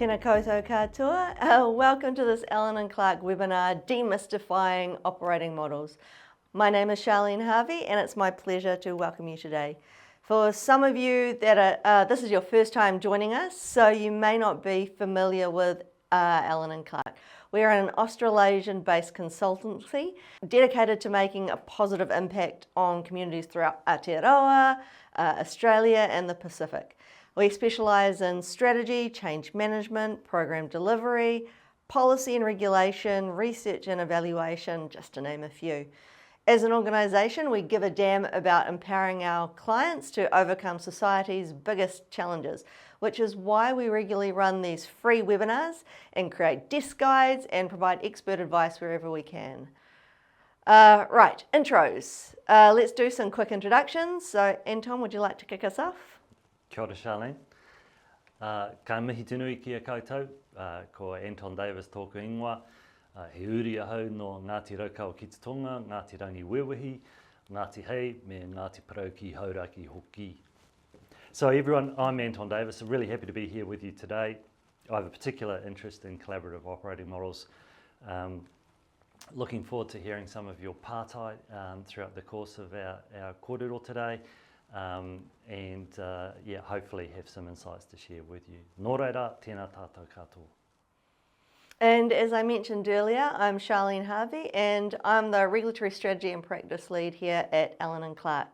Tēnā koutou katoa. Welcome to this Allen and Clark webinar, Demystifying Operating Models. My name is Charlene Harvey and it's my pleasure to welcome you today. For some of you that this is your first time joining us, so you may not be familiar with Allen and Clark. We are an Australasian-based consultancy dedicated to making a positive impact on communities throughout Aotearoa, Australia and the Pacific. We specialise in strategy, change management, program delivery, policy and regulation, research and evaluation, just to name a few. As an organisation, we give a damn about empowering our clients to overcome society's biggest challenges, which is why we regularly run these free webinars and create desk guides and provide expert advice wherever we can. Right, intros. Let's do some quick introductions. So, Anton, would you like to kick us off? Kia ora, Charlene. Ka mihi tunu i kia koutou, ko Anton Davis tōku ingoa, he uri ahau no Ngāti Raukau ki te Tonga, Ngāti Rangi Wewahi, Ngāti Hei, me Ngāti Parau ki Hauraki Hoki. So everyone, I'm Anton Davis. I'm really happy to be here with you today. I have a particular interest in collaborative operating models. Looking forward to hearing some of your pātai throughout the course of our kōrero today. Yeah, hopefully have some insights to share with you. Nō reira, tēnā tātou katoa. And as I mentioned earlier, I'm Charlene Harvey and I'm the Regulatory Strategy and Practice Lead here at Allen and Clark.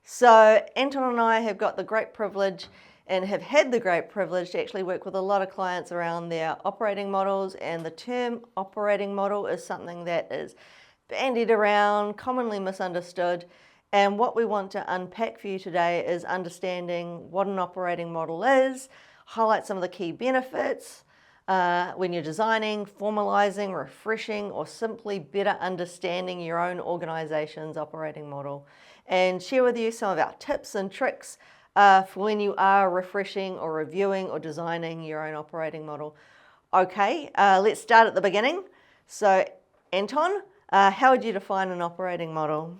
So Anton and I have got the great privilege and have had the great privilege to actually work with a lot of clients around their operating models, and the term operating model is something that is bandied around, commonly misunderstood. And what we want to unpack for you today is understanding what an operating model is, highlight some of the key benefits when you're designing, formalizing, refreshing, or simply better understanding your own organization's operating model, and share with you some of our tips and tricks for when you are refreshing or reviewing or designing your own operating model. Okay, let's start at the beginning. So, Anton, how would you define an operating model?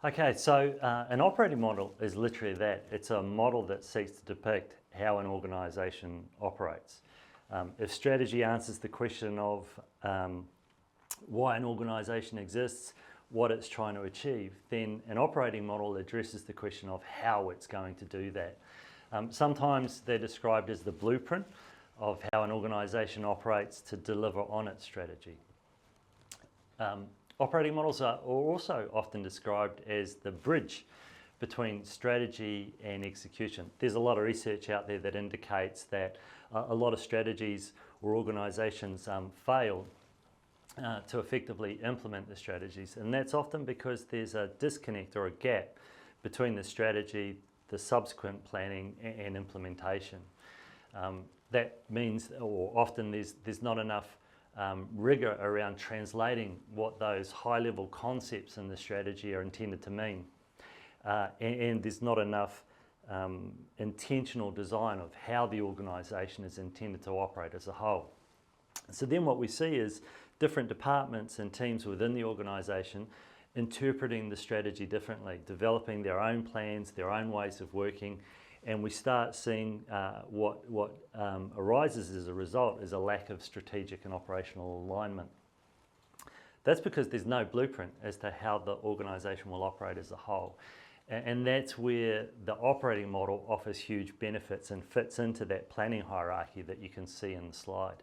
Okay, so an operating model is literally that. It's a model that seeks to depict how an organisation operates. If strategy answers the question of why an organisation exists, what it's trying to achieve, then an operating model addresses the question of how it's going to do that. Sometimes they're described as the blueprint of how an organisation operates to deliver on its strategy. Operating models are also often described as the bridge between strategy and execution. There's a lot of research out there that indicates that a lot of strategies or organisations fail to effectively implement the strategies, and that's often because there's a disconnect or a gap between the strategy, the subsequent planning and implementation. That means, or often there's not enough rigour around translating what those high-level concepts in the strategy are intended to mean. And there's not enough intentional design of how the organisation is intended to operate as a whole. So then what we see is different departments and teams within the organisation interpreting the strategy differently, developing their own plans, their own ways of working, and we start seeing what arises as a result is a lack of strategic and operational alignment. That's because there's no blueprint as to how the organisation will operate as a whole. And that's where the operating model offers huge benefits and fits into that planning hierarchy that you can see in the slide.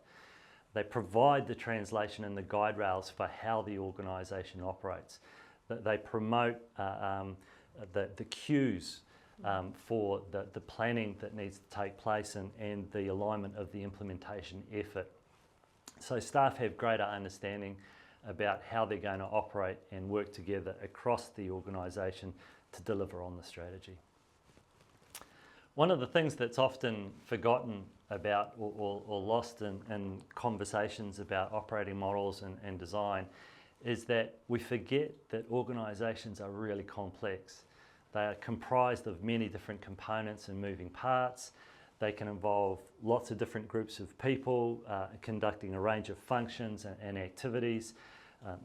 They provide the translation and the guide rails for how the organisation operates. They promote the cues for the planning that needs to take place and the alignment of the implementation effort. So staff have greater understanding about how they're going to operate and work together across the organisation to deliver on the strategy. One of the things that's often forgotten about or lost in conversations about operating models and design is that we forget that organisations are really complex. They are comprised of many different components and moving parts. They can involve lots of different groups of people conducting a range of functions and activities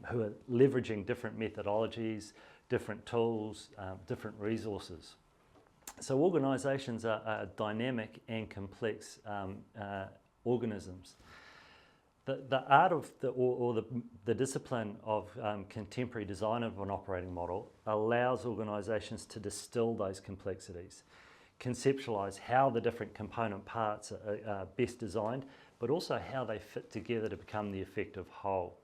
who are leveraging different methodologies, different tools, different resources. So organisations are dynamic and complex organisms. The art of the discipline of contemporary design of an operating model allows organisations to distill those complexities, conceptualise how the different component parts are best designed, but also how they fit together to become the effective whole.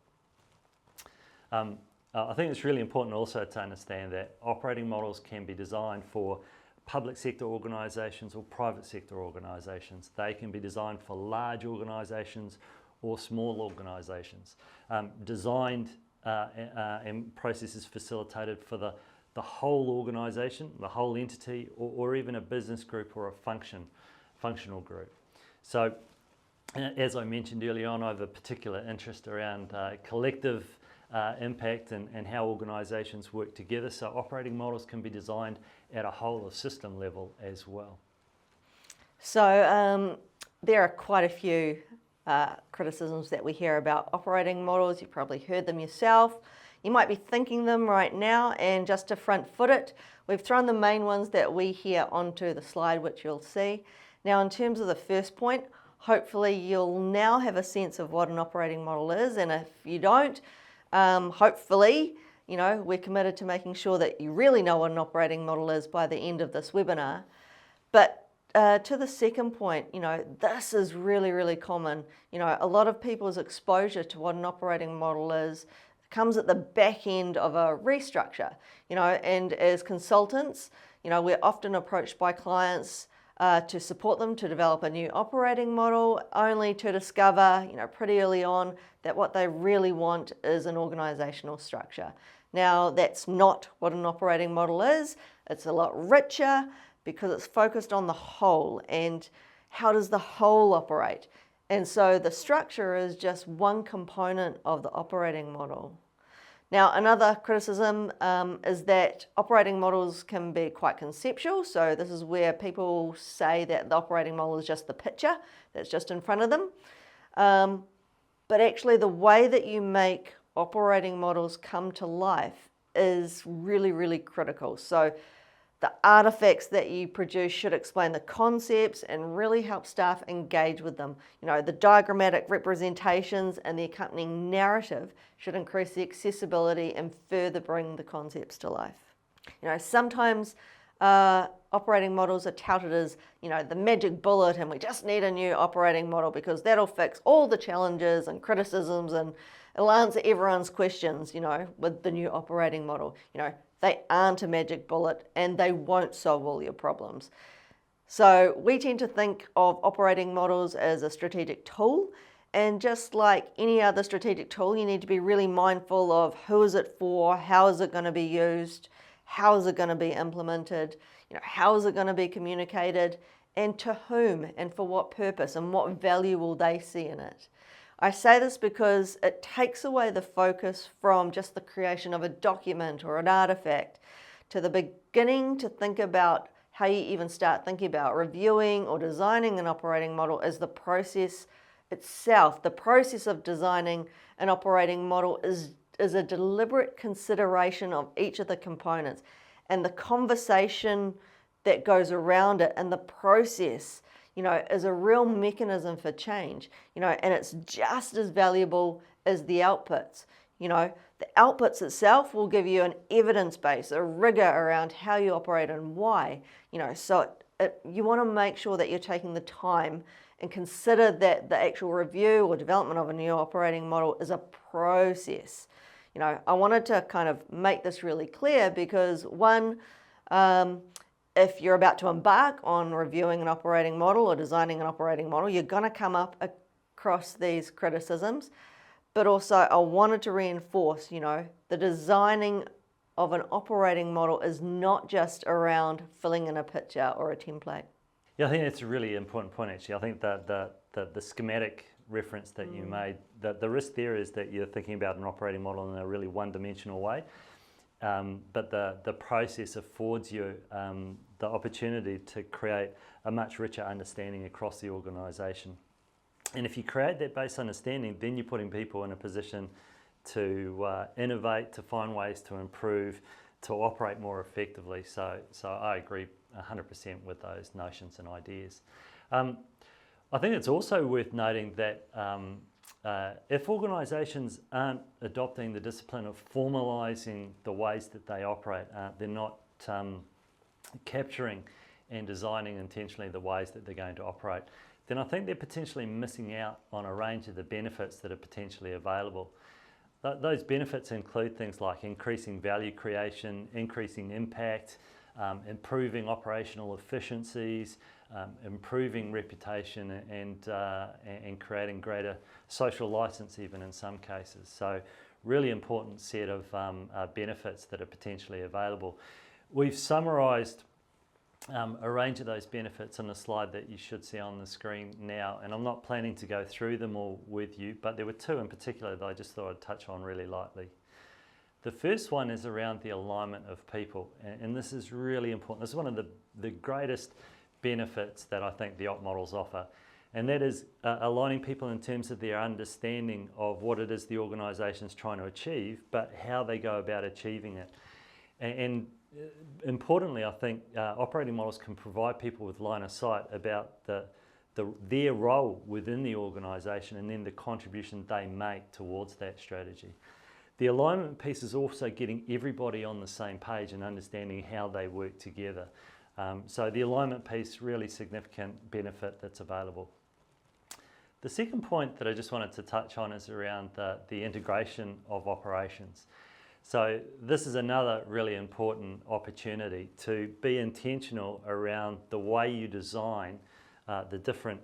I think it's really important also to understand that operating models can be designed for public sector organisations or private sector organisations. They can be designed for large organisations or small organisations, designed and processes facilitated for the whole organisation, the whole entity, or even a business group or a functional group. So, as I mentioned early on, I have a particular interest around collective impact and how organisations work together. So operating models can be designed at a whole of system level as well. So there are quite a few criticisms that we hear about operating models. You've probably heard them yourself. You might be thinking them right now, and just to front foot it, we've thrown the main ones that we hear onto the slide, which you'll see. Now, in terms of the first point, hopefully you'll now have a sense of what an operating model is, and if you don't, hopefully, we're committed to making sure that you really know what an operating model is by the end of this webinar. But to the second point, this is really, really common. A lot of people's exposure to what an operating model is comes at the back end of a restructure, and as consultants, we're often approached by clients to support them to develop a new operating model, only to discover, pretty early on that what they really want is an organisational structure. Now, that's not what an operating model is. It's a lot richer because it's focused on the whole and how does the whole operate. And so the structure is just one component of the operating model. Now, another criticism is that operating models can be quite conceptual. So this is where people say that the operating model is just the picture that's just in front of them. But actually the way that you make operating models come to life is really, really critical. So the artifacts that you produce should explain the concepts and really help staff engage with them. The diagrammatic representations and the accompanying narrative should increase the accessibility and further bring the concepts to life. Sometimes operating models are touted as, the magic bullet, and we just need a new operating model because that'll fix all the challenges and criticisms and it'll answer everyone's questions, with the new operating model. They aren't a magic bullet and they won't solve all your problems. So we tend to think of operating models as a strategic tool, and just like any other strategic tool, you need to be really mindful of who is it for, how is it going to be used, how is it going to be implemented, how is it going to be communicated, and to whom and for what purpose and what value will they see in it. I say this because it takes away the focus from just the creation of a document or an artifact to the beginning to think about how you even start thinking about reviewing or designing an operating model as the process itself. The process of designing an operating model is a deliberate consideration of each of the components and the conversation that goes around it, and the process is a real mechanism for change, and it's just as valuable as the outputs. The outputs itself will give you an evidence base, a rigor around how you operate and why, so you want to make sure that you're taking the time and consider that the actual review or development of a new operating model is a process. I wanted to kind of make this really clear because one, if you're about to embark on reviewing an operating model or designing an operating model, you're going to come up across these criticisms. But also I wanted to reinforce, the designing of an operating model is not just around filling in a picture or a template. Yeah, I think that's a really important point actually. I think that the schematic reference that you made, the risk there is that you're thinking about an operating model in a really one-dimensional way. But the process affords you the opportunity to create a much richer understanding across the organisation. And if you create that base understanding, then you're putting people in a position to innovate, to find ways to improve, to operate more effectively. So I agree 100% with those notions and ideas. I think it's also worth noting that if organisations aren't adopting the discipline of formalising the ways that they operate, they're not capturing and designing intentionally the ways that they're going to operate, then I think they're potentially missing out on a range of the benefits that are potentially available. Those benefits include things like increasing value creation, increasing impact, improving operational efficiencies, improving reputation, and creating greater social license even in some cases. So really important set of benefits that are potentially available. We've summarised a range of those benefits on a slide that you should see on the screen now, and I'm not planning to go through them all with you, but there were two in particular that I just thought I'd touch on really lightly. The first one is around the alignment of people, and this is really important. This is one of the greatest benefits that I think the op models offer, and that is aligning people in terms of their understanding of what it is the organisation is trying to achieve, but how they go about achieving it. And importantly, I think operating models can provide people with line of sight about their role within the organisation and then the contribution they make towards that strategy. The alignment piece is also getting everybody on the same page and understanding how they work together. So the alignment piece, really significant benefit that's available. The second point that I just wanted to touch on is around the integration of operations. So this is another really important opportunity to be intentional around the way you design the different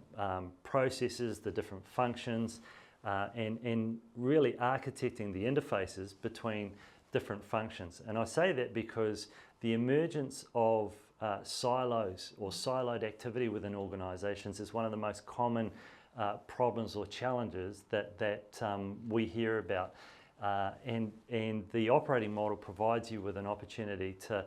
processes, the different functions, and really architecting the interfaces between different functions. And I say that because the emergence of silos or siloed activity within organisations is one of the most common problems or challenges that we hear about. And the operating model provides you with an opportunity to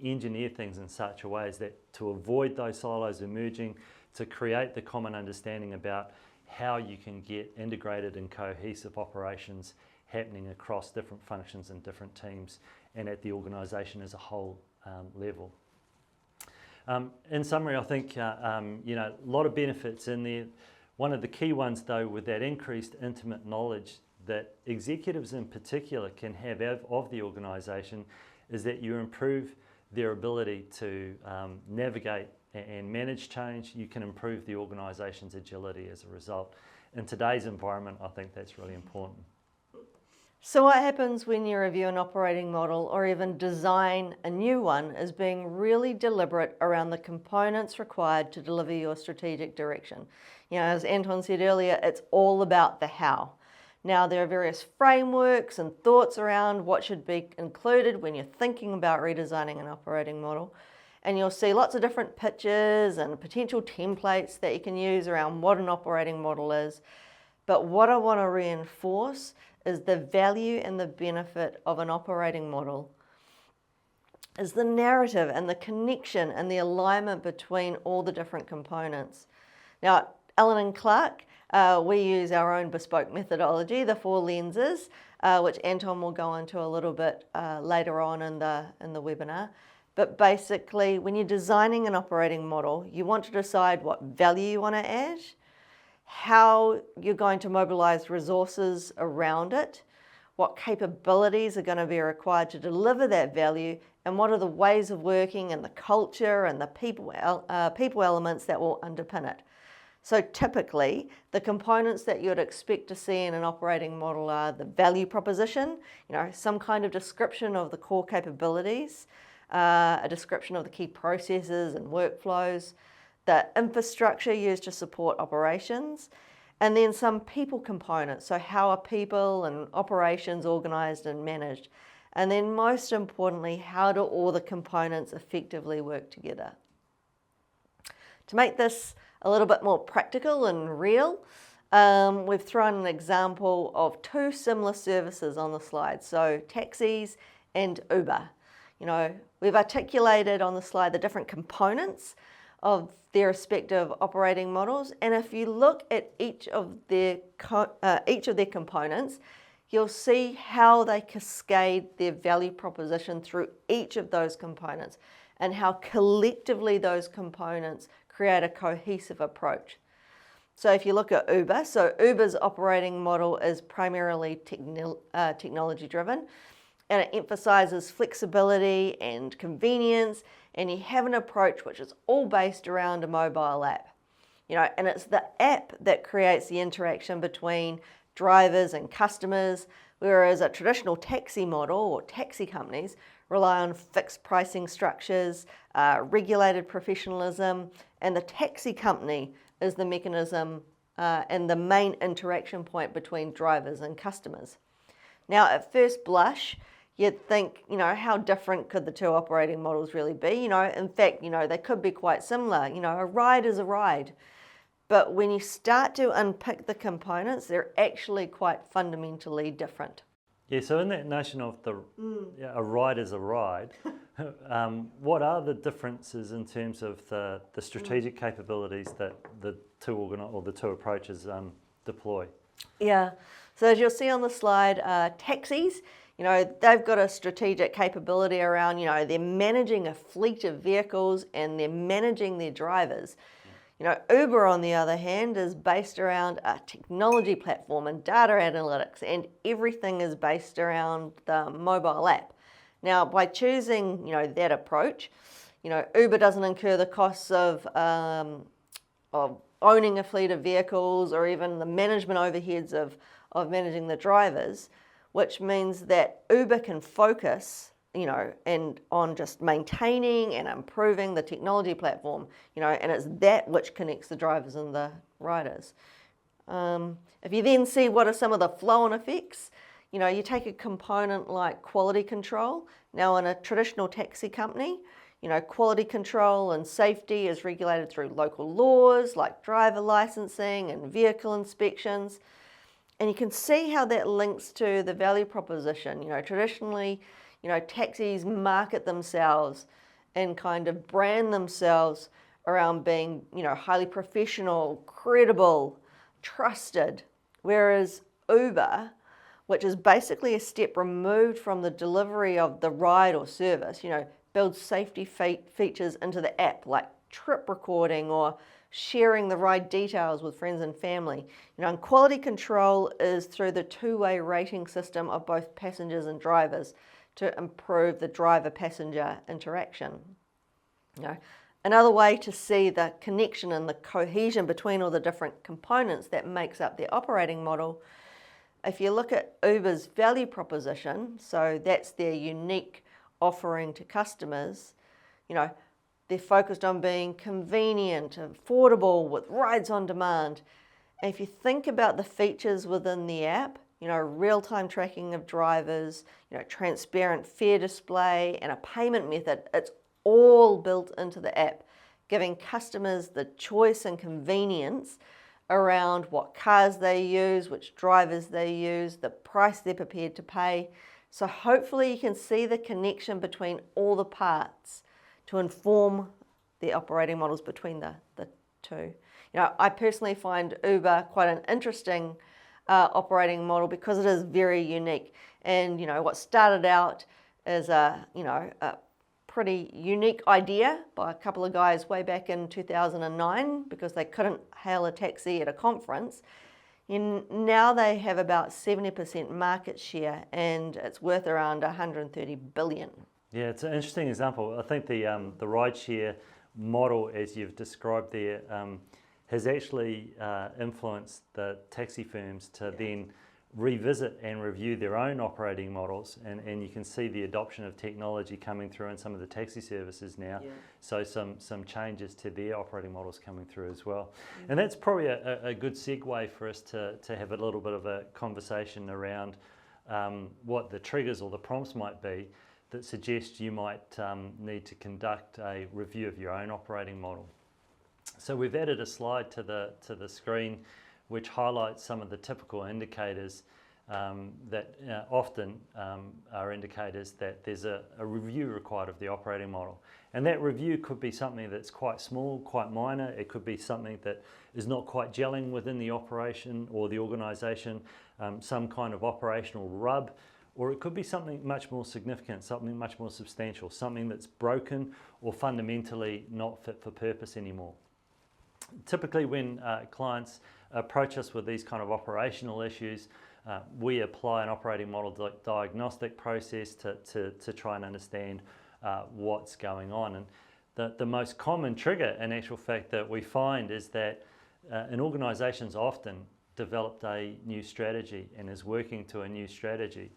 engineer things in such a way as that to avoid those silos emerging, to create the common understanding about how you can get integrated and cohesive operations happening across different functions and different teams and at the organisation as a whole level. In summary, I think a lot of benefits in there. One of the key ones though, with that increased intimate knowledge that executives in particular can have of the organisation, is that you improve their ability to navigate and manage change. You can improve the organisation's agility as a result. In today's environment, I think that's really important. So what happens when you review an operating model or even design a new one is being really deliberate around the components required to deliver your strategic direction. As Anton said earlier, it's all about the how. Now, there are various frameworks and thoughts around what should be included when you're thinking about redesigning an operating model. And you'll see lots of different pitches and potential templates that you can use around what an operating model is. But what I want to reinforce is the value and the benefit of an operating model is the narrative and the connection and the alignment between all the different components. Now, at Allen & Clark, we use our own bespoke methodology, the 4 lenses, which Anton will go into a little bit later on in the webinar. But basically, when you're designing an operating model, you want to decide what value you want to add, how you're going to mobilise resources around it, what capabilities are going to be required to deliver that value, and what are the ways of working and the culture and the people elements that will underpin it. So typically, the components that you would expect to see in an operating model are the value proposition, some kind of description of the core capabilities, a description of the key processes and workflows, the infrastructure used to support operations, and then some people components. So how are people and operations organised and managed? And then most importantly, how do all the components effectively work together? To make this a little bit more practical and real, we've thrown an example of 2 similar services on the slide, so taxis and Uber. We've articulated on the slide the different components of their respective operating models, and if you look at each of their components, you'll see how they cascade their value proposition through each of those components and how collectively those components create a cohesive approach. So if you look at Uber, so Uber's operating model is primarily technology driven, and it emphasizes flexibility and convenience, and you have an approach which is all based around a mobile app. And it's the app that creates the interaction between drivers and customers, whereas a traditional taxi model or taxi companies rely on fixed pricing structures, regulated professionalism, and the taxi company is the mechanism and the main interaction point between drivers and customers. Now, at first blush, you'd think, how different could the two operating models really be? In fact, they could be quite similar. A ride is a ride. But when you start to unpick the components, they're actually quite fundamentally different. Yeah, so in that notion of a ride is a ride, what are the differences in terms of the strategic capabilities that the two approaches deploy? Yeah, so as you'll see on the slide, taxis, they've got a strategic capability around, they're managing a fleet of vehicles and they're managing their drivers. Uber, on the other hand, is based around a technology platform and data analytics, and everything is based around the mobile app. Now, by choosing, that approach, Uber doesn't incur the costs of owning a fleet of vehicles or even the management overheads of managing the drivers, which means that Uber can focus and on just maintaining and improving the technology platform, and it's that which connects the drivers and the riders. If you then see what are some of the flow-on effects, you take a component like quality control. Now, in a traditional taxi company, quality control and safety is regulated through local laws like driver licensing and vehicle inspections. And you can see how that links to the value proposition. Traditionally, taxis market themselves and kind of brand themselves around being, highly professional, credible, trusted. Whereas Uber, which is basically a step removed from the delivery of the ride or service, builds safety features into the app like trip recording or sharing the ride details with friends and family. And quality control is through the two-way rating system of both passengers and drivers to improve the driver-passenger interaction. Another way to see the connection and the cohesion between all the different components that makes up the operating model, if you look at Uber's value proposition, so that's their unique offering to customers, they're focused on being convenient, affordable, with rides on demand. And if you think about the features within the app, real-time tracking of drivers, transparent fare display, and a payment method, it's all built into the app, giving customers the choice and convenience around what cars they use, which drivers they use, the price they're prepared to pay. So hopefully you can see the connection between all the parts to inform the operating models between the two. I personally find Uber quite an interesting operating model because it is very unique. And what started out as a pretty unique idea by a couple of guys way back in 2009 because they couldn't hail a taxi at a conference. And now they have about 70% market share and it's worth around 130 billion. Yeah, it's an interesting example. I think the rideshare model, as you've described there, has actually influenced the taxi firms to then revisit and review their own operating models, and you can see the adoption of technology coming through in some of the taxi services now. Yeah. So some changes to their operating models coming through as well. Mm-hmm. And that's probably a good segue for us to have a little bit of a conversation around what the triggers or the prompts might be that suggest you might need to conduct a review of your own operating model. So we've added a slide to the screen which highlights some of the typical indicators that often are indicators that there's a review required of the operating model. And that review could be something that's quite small, quite minor. It could be something that is not quite gelling within the operation or the organisation. some kind of operational rub, or it could be something much more significant, something much more substantial, something that's broken or fundamentally not fit for purpose anymore. Typically when clients approach us with these kind of operational issues, we apply an operating model diagnostic process to try and understand what's going on. And the most common trigger in actual fact that we find is that an organisation's often developed a new strategy and is working to a new strategy,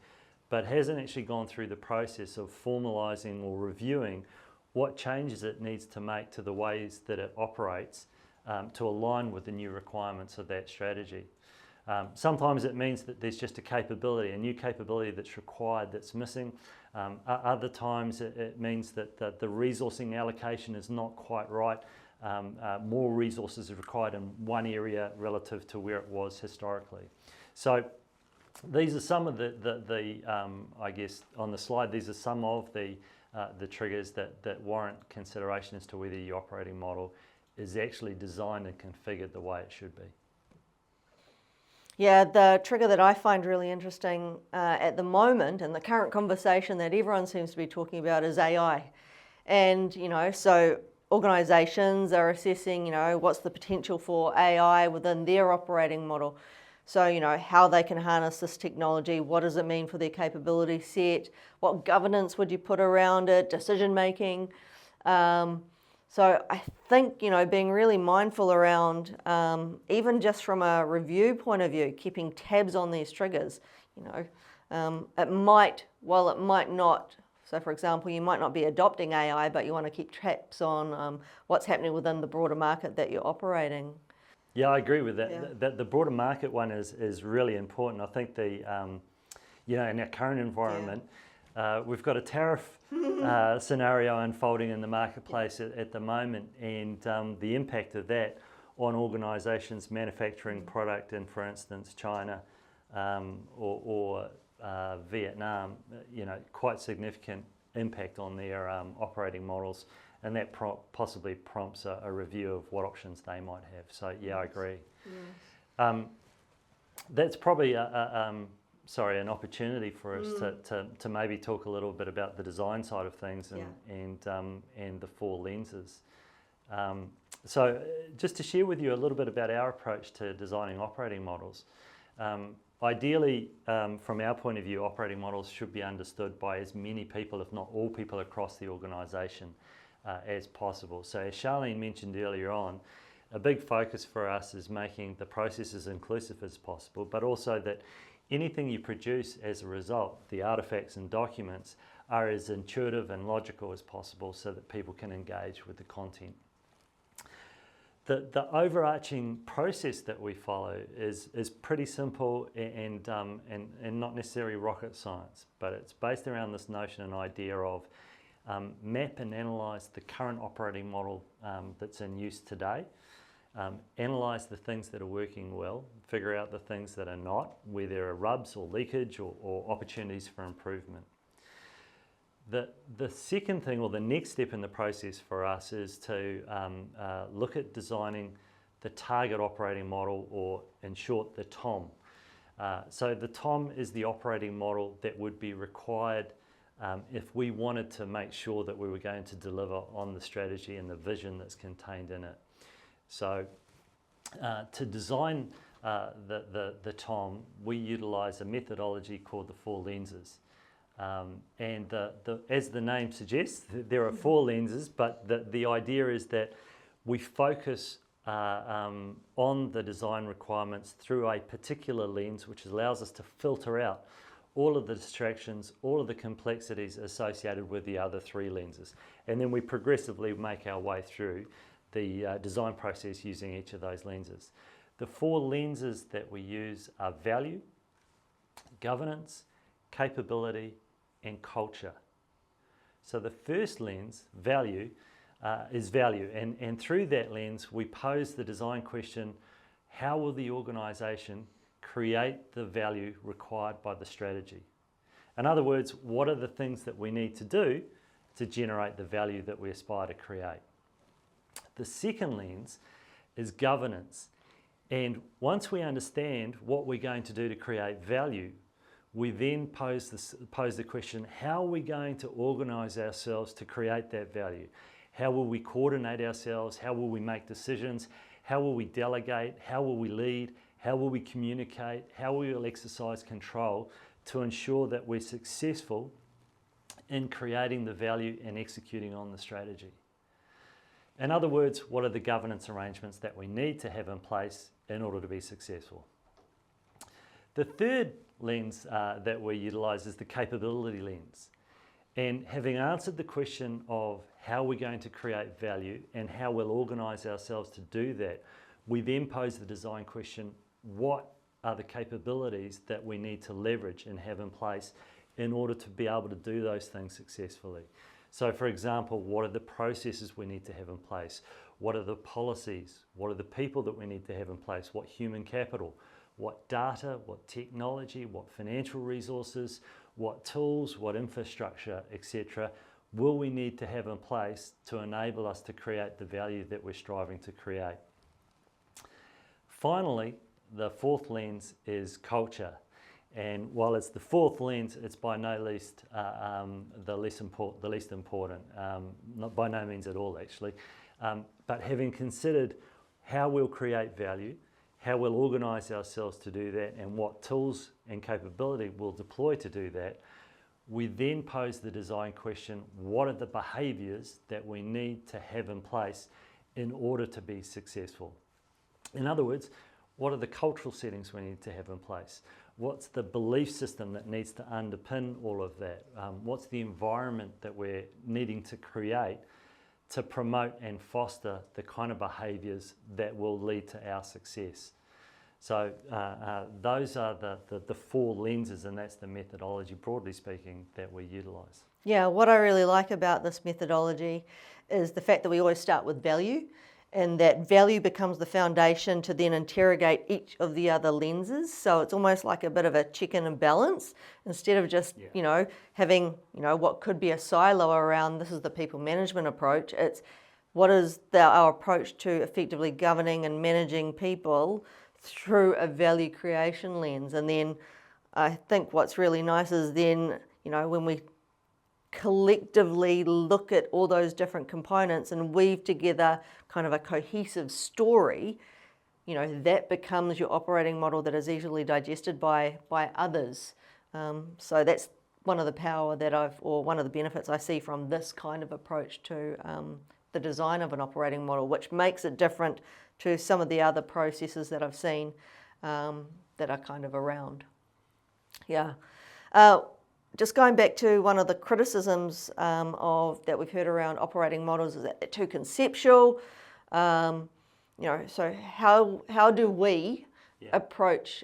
but hasn't actually gone through the process of formalising or reviewing what changes it needs to make to the ways that it operates to align with the new requirements of that strategy. Sometimes it means that there's just a new capability that's required that's missing. Other times it means that the resourcing allocation is not quite right. More resources are required in one area relative to where it was historically. So these are some of the I guess on the slide, these are some of the triggers that warrant consideration as to whether your operating model is actually designed and configured the way it should be. Yeah, the trigger that I find really interesting at the moment, and the current conversation that everyone seems to be talking about, is AI. And, so organisations are assessing, what's the potential for AI within their operating model. So, how they can harness this technology, what does it mean for their capability set, what governance would you put around it, decision making. So I think, being really mindful around, even just from a review point of view, keeping tabs on these triggers, while it might not, so for example, you might not be adopting AI, but you want to keep tabs on what's happening within the broader market that you're operating. Yeah, I agree with that. Yeah. The broader market one is really important. I think in our current environment, we've got a tariff scenario unfolding in the marketplace at the moment, and the impact of that on organisations manufacturing product in, for instance, China or Vietnam, quite significant impact on their operating models, and that possibly prompts a review of what options they might have. So yeah, I agree. Yes. That's probably an opportunity for us to maybe talk a little bit about the design side of things and the four lenses. So just to share with you a little bit about our approach to designing operating models. Ideally, from our point of view, operating models should be understood by as many people, if not all people, across the organisation as possible. So as Charlene mentioned earlier on, a big focus for us is making the process as inclusive as possible, but also that anything you produce as a result, the artefacts and documents, are as intuitive and logical as possible so that people can engage with the content. The overarching process that we follow is pretty simple and not necessarily rocket science, but it's based around this notion and idea of map and analyse the current operating model that's in use today, analyse the things that are working well, figure out the things that are not, where there are rubs or leakage or opportunities for improvement. The second thing, or the next step in the process for us, is to look at designing the target operating model, or in short, the TOM. So the TOM is the operating model that would be required if we wanted to make sure that we were going to deliver on the strategy and the vision that's contained in it. So to design the TOM, we utilise a methodology called the four lenses. And as the name suggests, there are four lenses, but the idea is that we focus on the design requirements through a particular lens, which allows us to filter out all of the distractions, all of the complexities associated with the other three lenses. And then we progressively make our way through the design process using each of those lenses. The four lenses that we use are value, governance, capability, and culture. So the first lens, value, is value, and through that lens we pose the design question: how will the organisation create the value required by the strategy? In other words, what are the things that we need to do to generate the value that we aspire to create? The second lens is governance, And once we understand what we're going to do to create value, we then pose the question, how are we going to organise ourselves to create that value? How will we coordinate ourselves? How will we make decisions? How will we delegate? How will we lead? How will we communicate? How will we exercise control to ensure that we're successful in creating the value and executing on the strategy? In other words, what are the governance arrangements that we need to have in place in order to be successful? The third lens that we utilise is the capability lens. And having answered the question of how we're going to create value and how we'll organise ourselves to do that, we then pose the design question, what are the capabilities that we need to leverage and have in place in order to be able to do those things successfully? So for example, what are the processes we need to have in place? What are the policies? What are the people that we need to have in place? What human capital? What data? What technology? What financial resources? What tools? What infrastructure, etc. will we need to have in place to enable us to create the value that we're striving to create? Finally, the fourth lens is culture. And while it's the fourth lens, it's by no least the least important, not by no means at all actually. But having considered how we'll create value, how we'll organise ourselves to do that, and what tools and capability we'll deploy to do that, we then pose the design question, what are the behaviours that we need to have in place in order to be successful? In other words, what are the cultural settings we need to have in place? What's the belief system that needs to underpin all of that? What's the environment that we're needing to create to promote and foster the kind of behaviours that will lead to our success? So those are the four lenses, and that's the methodology, broadly speaking, that we utilise. Yeah, what I really like about this methodology is the fact that we always start with value, and that value becomes the foundation to then interrogate each of the other lenses. So it's almost like a bit of a chicken and balance, instead of just, having, what could be a silo around this is the people management approach. It's what is our approach to effectively governing and managing people through a value creation lens. And then I think what's really nice is then, when we collectively look at all those different components and weave together kind of a cohesive story, that becomes your operating model that is easily digested by others. So that's one of the one of the benefits I see from this kind of approach to the design of an operating model, which makes it different to some of the other processes that I've seen that are kind of around. Yeah. Just going back to one of the criticisms that we've heard around operating models is that they're too conceptual. So how do we approach,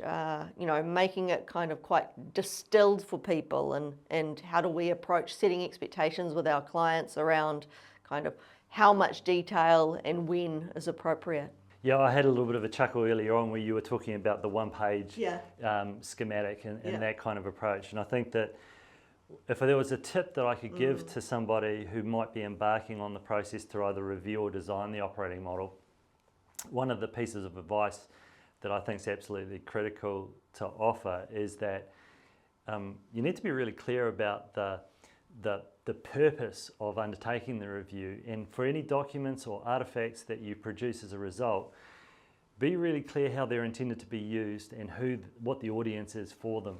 making it kind of quite distilled for people, and how do we approach setting expectations with our clients around kind of how much detail and when is appropriate? Yeah, I had a little bit of a chuckle earlier on where you were talking about the one-page schematic and that kind of approach. And I think that if there was a tip that I could give to somebody who might be embarking on the process to either review or design the operating model, one of the pieces of advice that I think is absolutely critical to offer is that you need to be really clear about the purpose of undertaking the review, and for any documents or artifacts that you produce as a result, be really clear how they're intended to be used and what the audience is for them.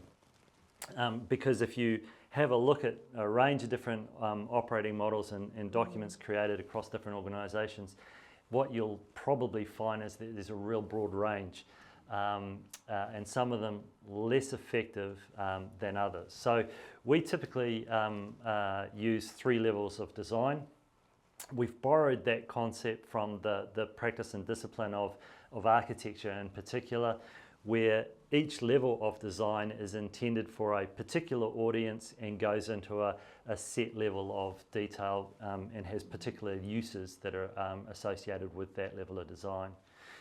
Because if you have a look at a range of different operating models and documents created across different organisations, what you'll probably find is that there's a real broad range, and some of them less effective than others. So we typically use 3 levels of design. We've borrowed that concept from the practice and discipline of architecture in particular, where each level of design is intended for a particular audience and goes into a set level of detail and has particular uses that are associated with that level of design.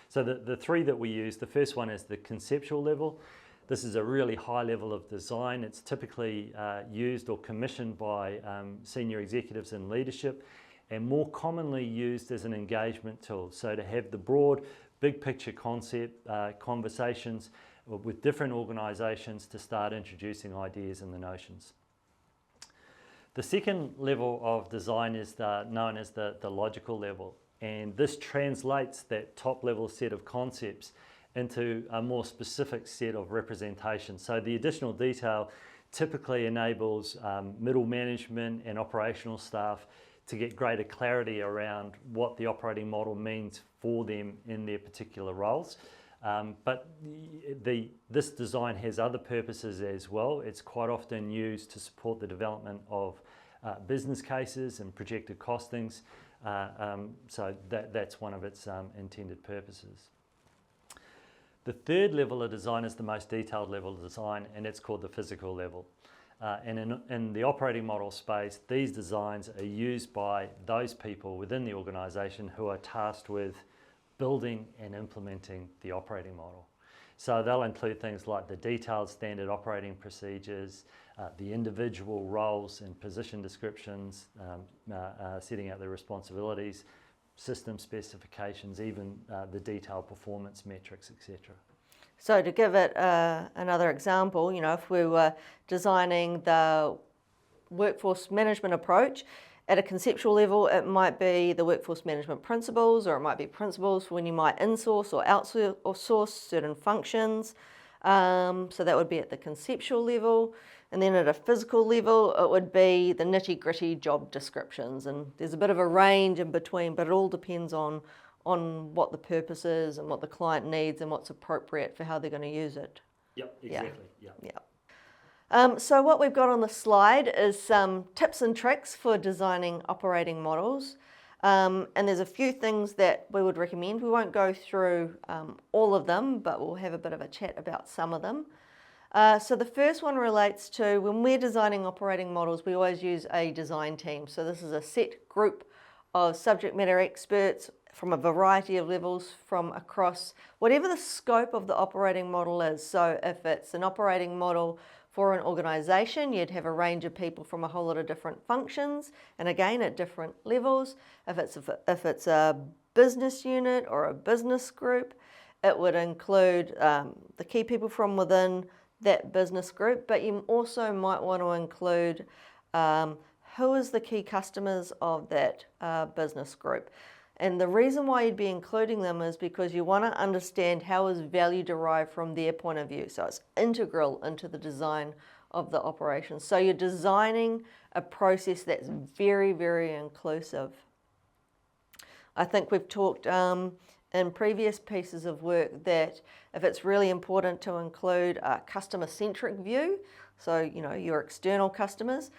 So the 3 that we use, the first one is the conceptual level. This is a really high level of design. It's typically used or commissioned by senior executives in leadership, and more commonly used as an engagement tool. So to have the broad big picture concept conversations with different organisations to start introducing ideas and the notions. The second level of design is known as the logical level, and this translates that top level set of concepts into a more specific set of representations. So the additional detail typically enables middle management and operational staff to get greater clarity around what the operating model means for them in their particular roles. But this design has other purposes as well. It's quite often used to support the development of business cases and projected costings. So that's one of its intended purposes. The third level of design is the most detailed level of design, and it's called the physical level. And in the operating model space, these designs are used by those people within the organisation who are tasked with building and implementing the operating model. So they'll include things like the detailed standard operating procedures, the individual roles and position descriptions, setting out their responsibilities, system specifications, even the detailed performance metrics, etc. So to give it another example, if we were designing the workforce management approach, at a conceptual level, it might be the workforce management principles, or it might be principles for when you might insource or outsource certain functions. So that would be at the conceptual level. And then at a physical level, it would be the nitty-gritty job descriptions. And there's a bit of a range in between, but it all depends on what the purpose is and what the client needs and what's appropriate for how they're going to use it. Yep, exactly. So what we've got on the slide is some tips and tricks for designing operating models. And there's a few things that we would recommend. We won't go through all of them, but we'll have a bit of a chat about some of them. So the first one relates to when we're designing operating models, we always use a design team. So this is a set group of subject matter experts from a variety of levels from across whatever the scope of the operating model is. So if it's an operating model for an organisation, you'd have a range of people from a whole lot of different functions, and again at different levels. If it's a business unit or a business group, it would include the key people from within that business group, but you also might want to include who is the key customers of that business group. And the reason why you'd be including them is because you want to understand how is value derived from their point of view. So it's integral into the design of the operation. So you're designing a process that's very, very inclusive. I think we've talked in previous pieces of work that if it's really important to include a customer-centric view, so your external customers,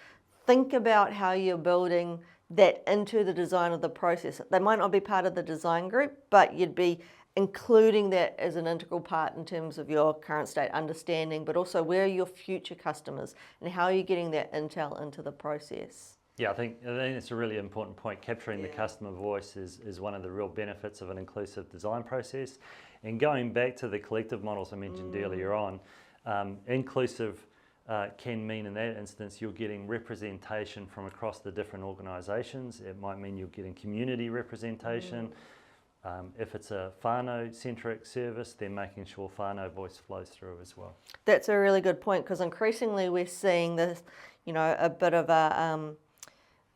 think about how you're building that into the design of the process. They might not be part of the design group, but you'd be including that as an integral part in terms of your current state understanding, but also where are your future customers and how are you getting that intel into the process? Yeah, I think it's a really important point. Capturing the customer voice is one of the real benefits of an inclusive design process. And going back to the collective models I mentioned earlier on, inclusive can mean in that instance you're getting representation from across the different organisations. It might mean you're getting community representation. If it's a whānau-centric service, then making sure whānau voice flows through as well. That's a really good point, because increasingly we're seeing this, a bit of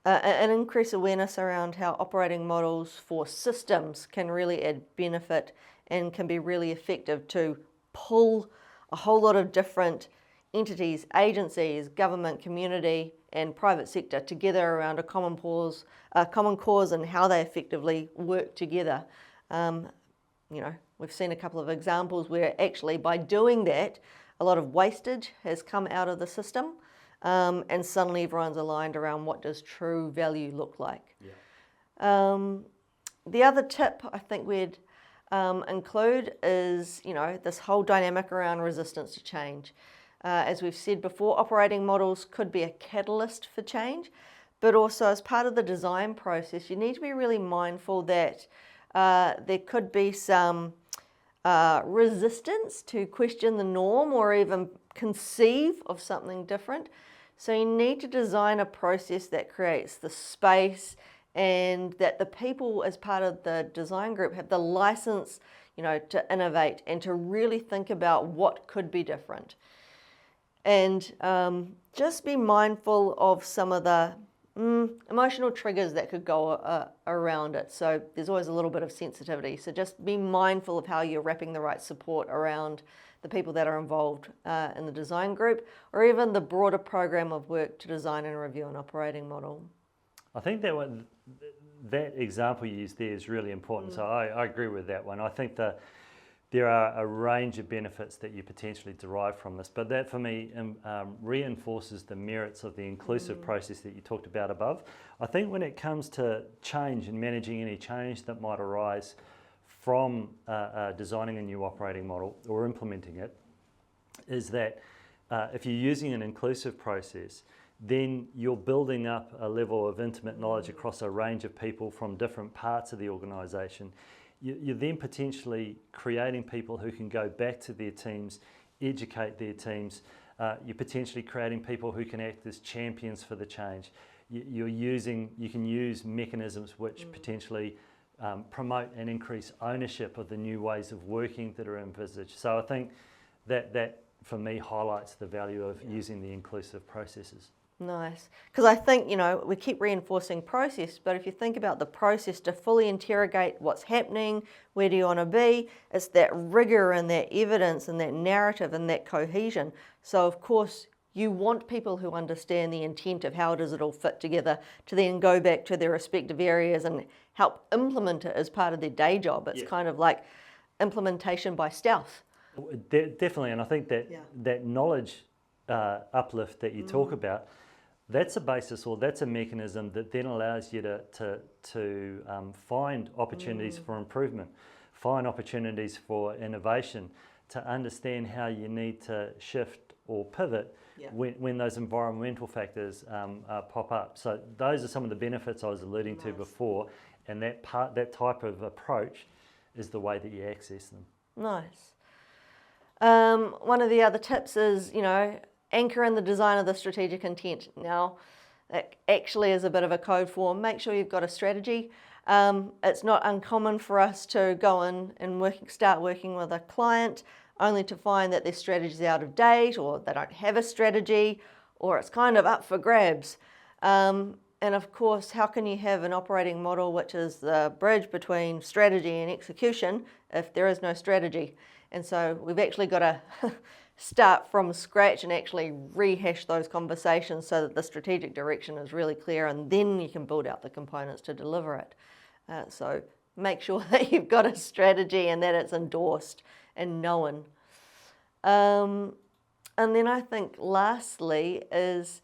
an increased awareness around how operating models for systems can really add benefit and can be really effective to pull a whole lot of different entities, agencies, government, community and private sector together around a common cause and how they effectively work together. We've seen a couple of examples where actually by doing that, a lot of wastage has come out of the system, and suddenly everyone's aligned around what does true value look like. Yeah. The other tip I think we'd include is, this whole dynamic around resistance to change. As we've said before, operating models could be a catalyst for change, but also as part of the design process, you need to be really mindful that there could be some resistance to question the norm or even conceive of something different. So you need to design a process that creates the space and that the people as part of the design group have the license, to innovate and to really think about what could be different. And just be mindful of some of the emotional triggers that could go around it. So there's always a little bit of sensitivity. So just be mindful of how you're wrapping the right support around the people that are involved in the design group, or even the broader program of work to design and review an operating model. I think that example you used there is really important. So I agree with that one. I think there are a range of benefits that you potentially derive from this, but that for me reinforces the merits of the inclusive process that you talked about above. I think when it comes to change and managing any change that might arise from designing a new operating model or implementing it, is that if you're using an inclusive process, then you're building up a level of intimate knowledge across a range of people from different parts of the organisation. You're then potentially creating people who can go back to their teams, educate their teams. You're potentially creating people who can act as champions for the change. You can use mechanisms which potentially promote and increase ownership of the new ways of working that are envisaged. So I think that for me highlights the value of using the inclusive processes. Nice. Because I think, we keep reinforcing process, but if you think about the process to fully interrogate what's happening, where do you want to be, it's that rigor and that evidence and that narrative and that cohesion. So of course, you want people who understand the intent of how does it all fit together to then go back to their respective areas and help implement it as part of their day job. It's kind of like implementation by stealth. Definitely, and I think that knowledge uplift that you talk about, that's a basis, or that's a mechanism that then allows you to find opportunities for improvement, find opportunities for innovation, to understand how you need to shift or pivot when those environmental factors pop up. So those are some of the benefits I was alluding to before, and that type of approach is the way that you access them. Nice. One of the other tips is, anchor in the design of the strategic intent. Now, it actually is a bit of a code form. Make sure you've got a strategy. It's not uncommon for us to go in and start working with a client only to find that their strategy is out of date, or they don't have a strategy, or it's kind of up for grabs. And of course, how can you have an operating model which is the bridge between strategy and execution if there is no strategy? And so we've actually got to start from scratch and actually rehash those conversations so that the strategic direction is really clear, and then you can build out the components to deliver it. So make sure that you've got a strategy and that it's endorsed and known. And then I think lastly is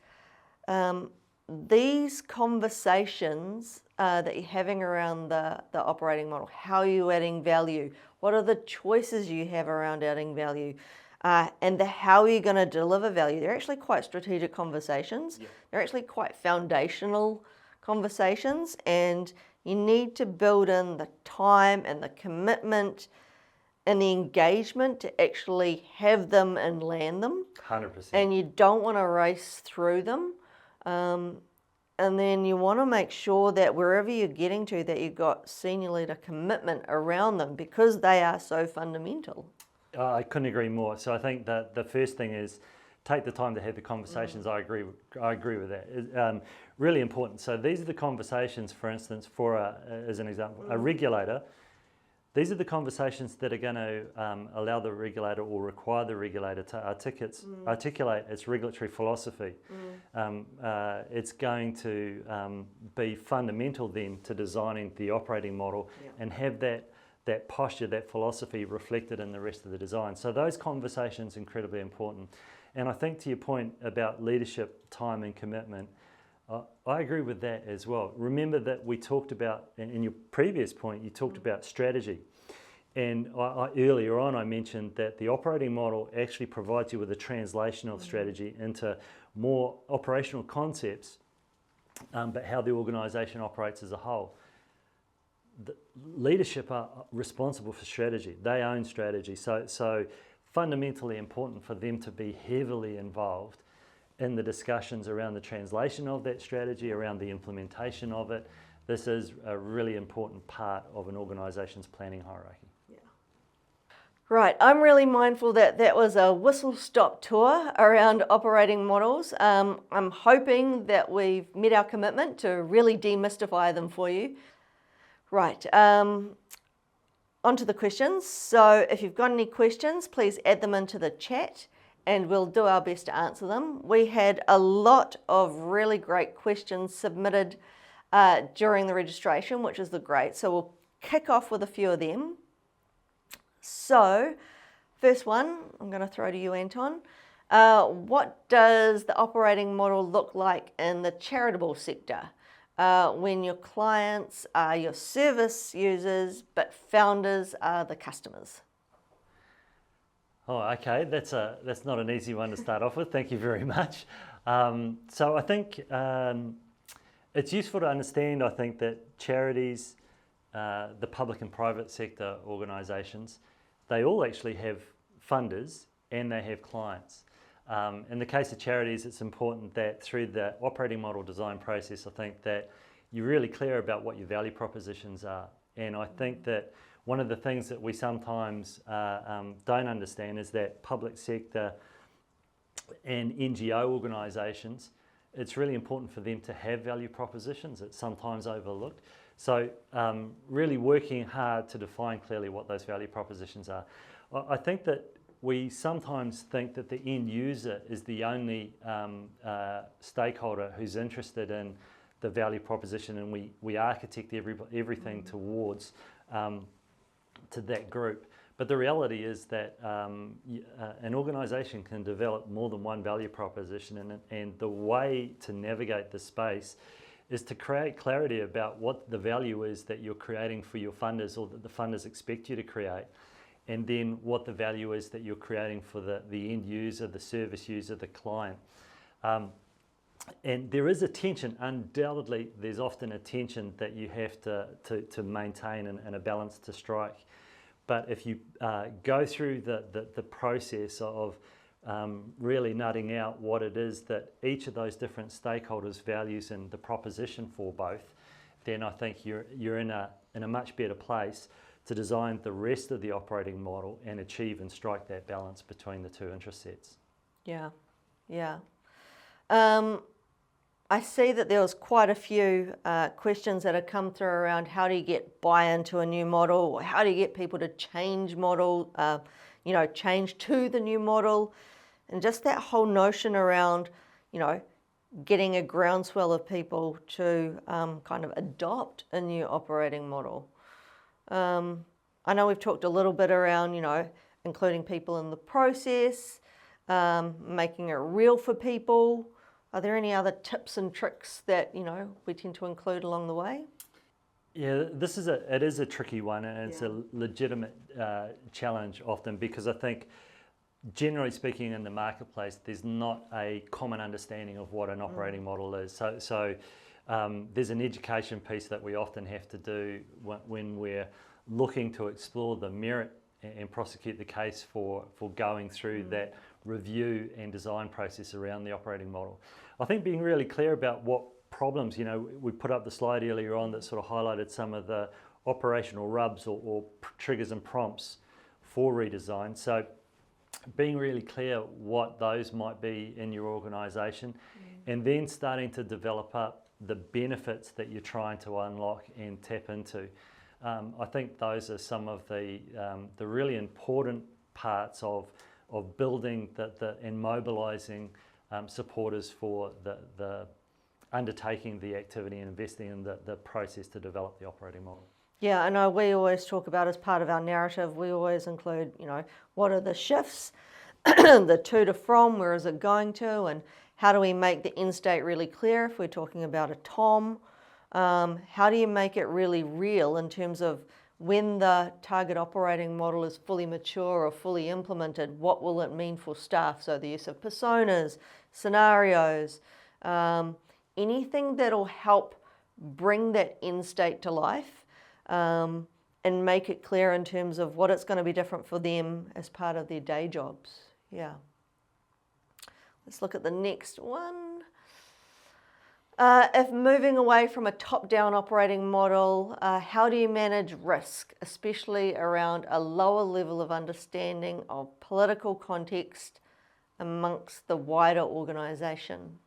these conversations that you're having around the operating model. How are you adding value? What are the choices you have around adding value? And how are you going to deliver value? They're actually quite strategic conversations. Yeah. They're actually quite foundational conversations, and you need to build in the time and the commitment and the engagement to actually have them and land them. 100%. And you don't want to race through them. And then you want to make sure that wherever you're getting to, that you've got senior leader commitment around them, because they are so fundamental. I couldn't agree more. So I think that the first thing is take the time to have the conversations. I agree with that. Really important. So these are the conversations, for instance, as an example, a regulator. These are the conversations that are going to allow the regulator or require the regulator to articulate its regulatory philosophy. It's going to be fundamental then to designing the operating model and have that posture, that philosophy reflected in the rest of the design. So those conversations are incredibly important. And I think to your point about leadership, time and commitment, I agree with that as well. Remember that we talked about, in your previous point, you talked about strategy. And earlier on I mentioned that the operating model actually provides you with a translation of strategy into more operational concepts, but how the organisation operates as a whole. The leadership are responsible for strategy. They own strategy. So fundamentally important for them to be heavily involved in the discussions around the translation of that strategy, around the implementation of it. This is a really important part of an organisation's planning hierarchy. Yeah, Right, I'm really mindful that that was a whistle-stop tour around operating models. I'm hoping that we've met our commitment to really demystify them for you. Right, on to the questions. So if you've got any questions, please add them into the chat and we'll do our best to answer them. We had a lot of really great questions submitted during the registration, which is great. So we'll kick off with a few of them. So, first one, I'm going to throw to you, Anton. What does the operating model look like in the charitable sector when your clients are your service users, but founders are the customers? Oh, okay. That's not an easy one to start off with. Thank you very much. So I think it's useful to understand, I think, that charities, the public and private sector organisations, they all actually have funders and they have clients. In the case of charities, it's important that through the operating model design process, I think that you're really clear about what your value propositions are. And I think that one of the things that we sometimes don't understand is that public sector and NGO organisations, it's really important for them to have value propositions. It's sometimes overlooked. So really working hard to define clearly what those value propositions are. I think that we sometimes think that the end user is the only stakeholder who's interested in the value proposition, and we architect everything towards to that group. But the reality is that an organisation can develop more than one value proposition, and the way to navigate the space is to create clarity about what the value is that you're creating for your funders or that the funders expect you to create, and then what the value is that you're creating for the end user, the service user, the client. And there is a tension, undoubtedly there's often a tension that you have to maintain and a balance to strike. But if you go through the process of really nutting out what it is that each of those different stakeholders values and the proposition for both, then I think you're in a much better place to design the rest of the operating model and achieve and strike that balance between the two interest sets. Yeah. I see that there was quite a few questions that have come through around how do you get buy-in to a new model, or how do you get people to change model, change to the new model, and just that whole notion around, getting a groundswell of people to kind of adopt a new operating model. I know we've talked a little bit around, including people in the process, making it real for people. Are there any other tips and tricks that, we tend to include along the way? Yeah, it is a tricky one, and it's a legitimate challenge often, because I think, generally speaking, in the marketplace, there's not a common understanding of what an operating model is. So there's an education piece that we often have to do when we're looking to explore the merit and prosecute the case for going through that review and design process around the operating model. I think being really clear about what problems, we put up the slide earlier on that sort of highlighted some of the operational rubs or triggers and prompts for redesign. So being really clear what those might be in your organisation, and then starting to develop up the benefits that you're trying to unlock and tap into. I think those are some of the really important parts of building and mobilising supporters for the undertaking the activity and investing in the process to develop the operating model. Yeah, I know we always talk about, as part of our narrative, we always include, what are the shifts, the to to from, where is it going to, and how do we make the end state really clear if we're talking about a TOM? How do you make it really real in terms of when the target operating model is fully mature or fully implemented, what will it mean for staff? So the use of personas, scenarios, anything that'll help bring that end state to life, and make it clear in terms of what it's going to be different for them as part of their day jobs. Yeah. Let's look at the next one. If moving away from a top-down operating model, how do you manage risk, especially around a lower level of understanding of political context amongst the wider organisation?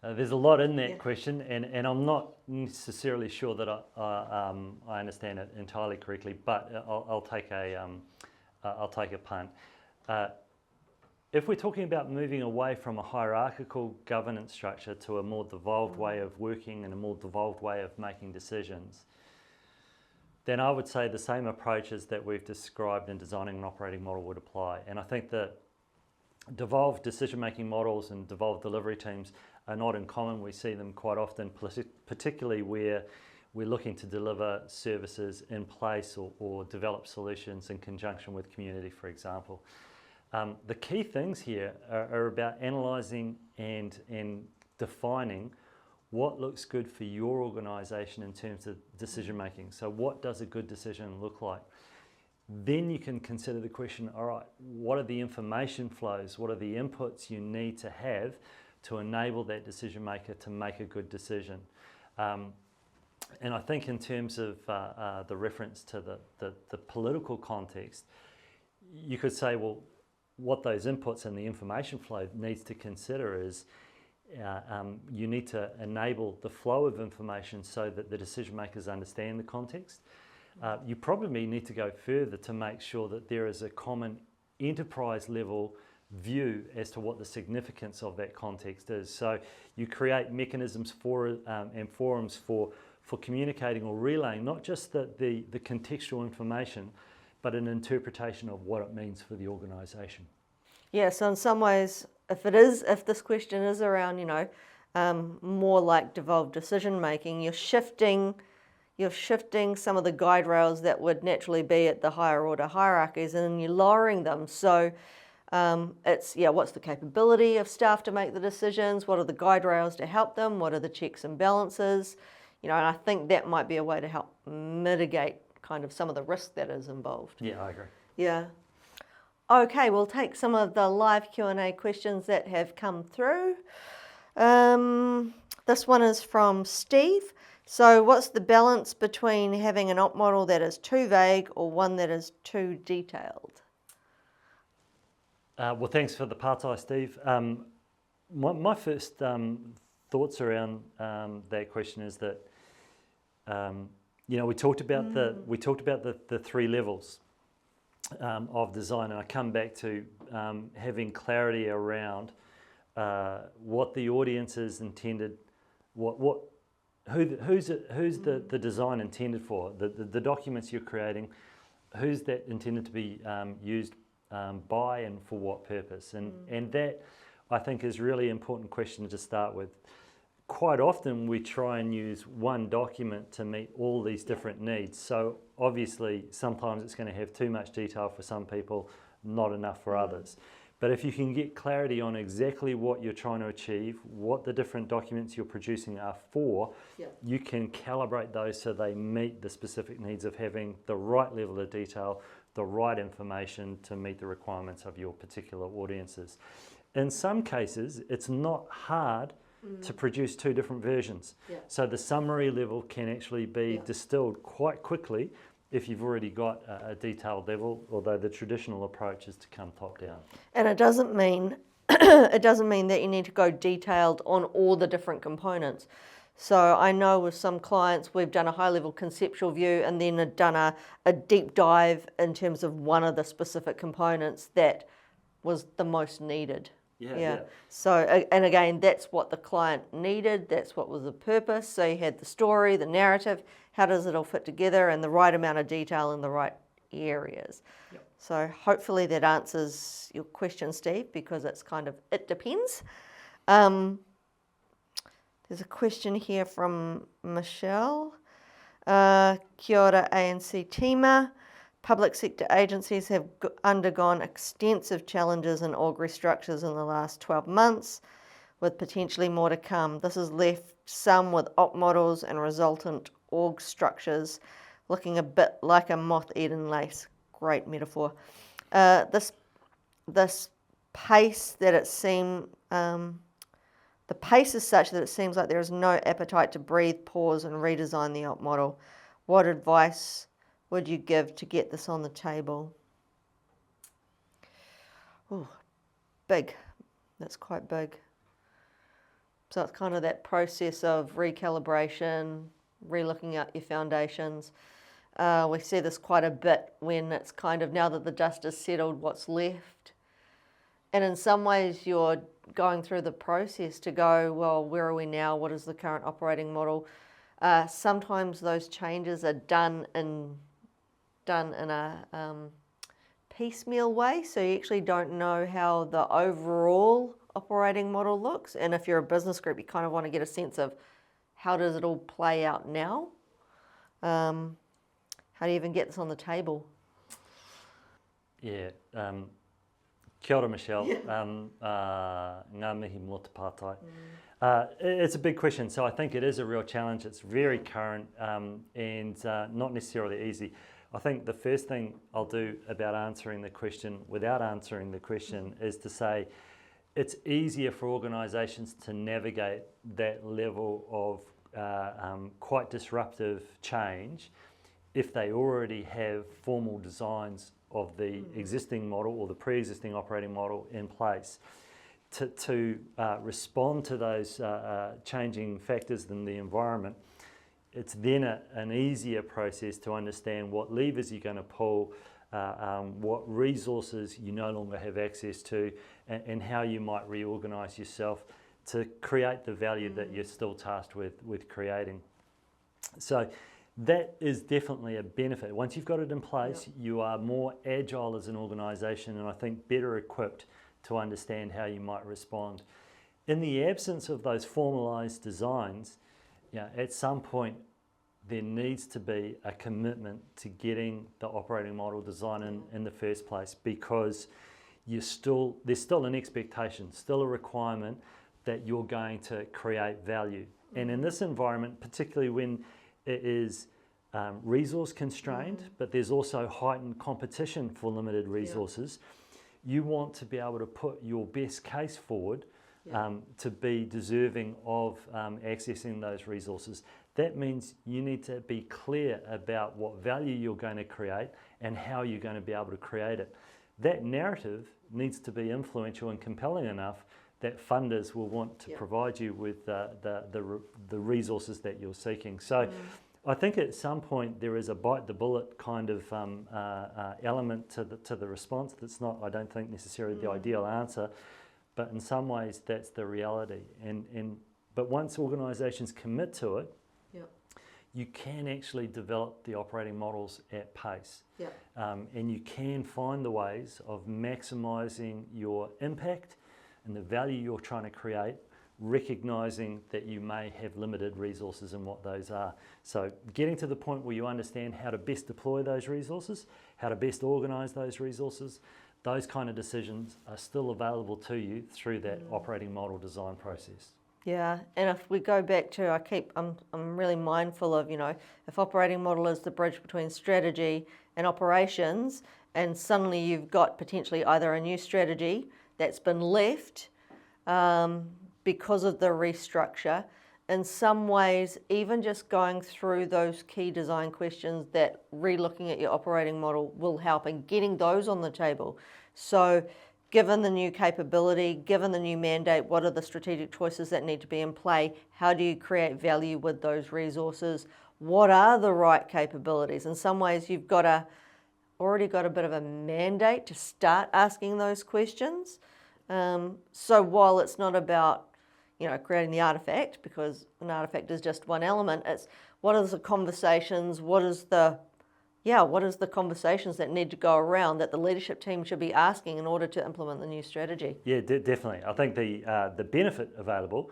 There's a lot in that question, and I'm not necessarily sure that I understand it entirely correctly, but I'll take a punt. If we're talking about moving away from a hierarchical governance structure to a more devolved way of working and a more devolved way of making decisions, then I would say the same approaches that we've described in designing an operating model would apply. And I think that devolved decision-making models and devolved delivery teams are not uncommon. We see them quite often, particularly where we're looking to deliver services in place or develop solutions in conjunction with community, for example. The key things here are about analysing and defining what looks good for your organisation in terms of decision making. So what does a good decision look like? Then you can consider the question, all right, what are the information flows? What are the inputs you need to have to enable that decision maker to make a good decision? And I think in terms of the reference to the political context, you could say, well, what those inputs and the information flow needs to consider is you need to enable the flow of information so that the decision makers understand the context. You probably need to go further to make sure that there is a common enterprise level view as to what the significance of that context is. So you create mechanisms for and forums for communicating or relaying not just the contextual information, but an interpretation of what it means for the organisation. Yeah, so in some ways, if this question is around, more like devolved decision making, you're shifting some of the guide rails that would naturally be at the higher order hierarchies, and you're lowering them. So what's the capability of staff to make the decisions? What are the guide rails to help them? What are the checks and balances? And I think that might be a way to help mitigate kind of some of the risk that is involved. Yeah, I agree. Yeah. Okay, we'll take some of the live Q&A questions that have come through. This one is from Steve. So what's the balance between having an op model that is too vague or one that is too detailed? Well, thanks for the partai, Steve. My first thoughts around that question is that we talked about the three levels of design, and I come back to having clarity around what the audience is intended, who's the design intended for, the documents you're creating, who's that intended to be used by and for what purpose, and that I think is really important question to start with. Quite often we try and use one document to meet all these different needs. So obviously sometimes it's going to have too much detail for some people, not enough for others. But if you can get clarity on exactly what you're trying to achieve, what the different documents you're producing are for, you can calibrate those so they meet the specific needs of having the right level of detail, the right information to meet the requirements of your particular audiences. In some cases, it's not hard to produce two different versions. So the summary level can actually be distilled quite quickly if you've already got a detailed level, although the traditional approach is to come top down. And it doesn't mean that you need to go detailed on all the different components. So I know with some clients we've done a high level conceptual view and then done a deep dive in terms of one of the specific components that was the most needed. Yeah. So, and again, that's what the client needed. That's what was the purpose. So you had the story, the narrative, how does it all fit together, and the right amount of detail in the right areas. So hopefully that answers your question, Steve, because it's kind of, it depends. There's a question here from Michelle. Kia ora ANC tima. Public sector agencies have undergone extensive challenges in org restructures in the last 12 months, with potentially more to come. This has left some with op models and resultant org structures looking a bit like a moth-eaten lace. Great metaphor. This pace that it seemed The pace is such that it seems like there is no appetite to breathe, pause, and redesign the op model. What advice would you give to get this on the table? Oh, big. That's quite big. So it's kind of that process of recalibration, relooking at your foundations. We see this quite a bit when it's kind of, now that the dust is settled, what's left. And in some ways you're going through the process to go, well, where are we now? What is the current operating model? Sometimes those changes are done in a piecemeal way, so you actually don't know how the overall operating model looks. And if you're a business group, you kind of want to get a sense of how does it all play out now? How do you even get this on the table? Yeah. Kia ora, Michelle. Ngā mihi mō te pātai. It's a big question, so I think it is a real challenge. It's very current and not necessarily easy. I think the first thing I'll do about answering the question without answering the question is to say it's easier for organisations to navigate that level of quite disruptive change if they already have formal designs of the existing model or the pre-existing operating model in place. To respond to those changing factors in the environment, it's then an easier process to understand what levers you're going to pull, what resources you no longer have access to, and how you might reorganise yourself to create the value that you're still tasked with creating. So that is definitely a benefit. Once you've got it in place, you are more agile as an organisation, and I think better equipped to understand how you might respond. In the absence of those formalised designs, at some point there needs to be a commitment to getting the operating model design in the first place, because there's still an expectation, still a requirement that you're going to create value. And in this environment, particularly when it is resource constrained, but there's also heightened competition for limited resources, you want to be able to put your best case forward to be deserving of accessing those resources. That means you need to be clear about what value you're going to create and how you're going to be able to create it. That narrative needs to be influential and compelling enough that funders will want to provide you with the resources that you're seeking. So I think at some point there is a bite the bullet kind of element to the response that's not, I don't think, necessarily the ideal answer, but in some ways that's the reality. But once organisations commit to it, you can actually develop the operating models at pace. And you can find the ways of maximising your impact and the value you're trying to create, recognising that you may have limited resources and what those are. So getting to the point where you understand how to best deploy those resources, how to best organise those resources, those kind of decisions are still available to you through that operating model design process. Yeah, and if we go back to, I'm really mindful of, if operating model is the bridge between strategy and operations, and suddenly you've got potentially either a new strategy that's been left because of the restructure. In some ways, even just going through those key design questions, that re-looking at your operating model will help, and getting those on the table. So given the new capability, given the new mandate, what are the strategic choices that need to be in play? How do you create value with those resources? What are the right capabilities? In some ways, you've already got a bit of a mandate to start asking those questions. So while it's not about creating the artifact, because an artifact is just one element, it's what are the conversations, what is the conversations that need to go around that the leadership team should be asking in order to implement the new strategy? Yeah, definitely. I think the benefit available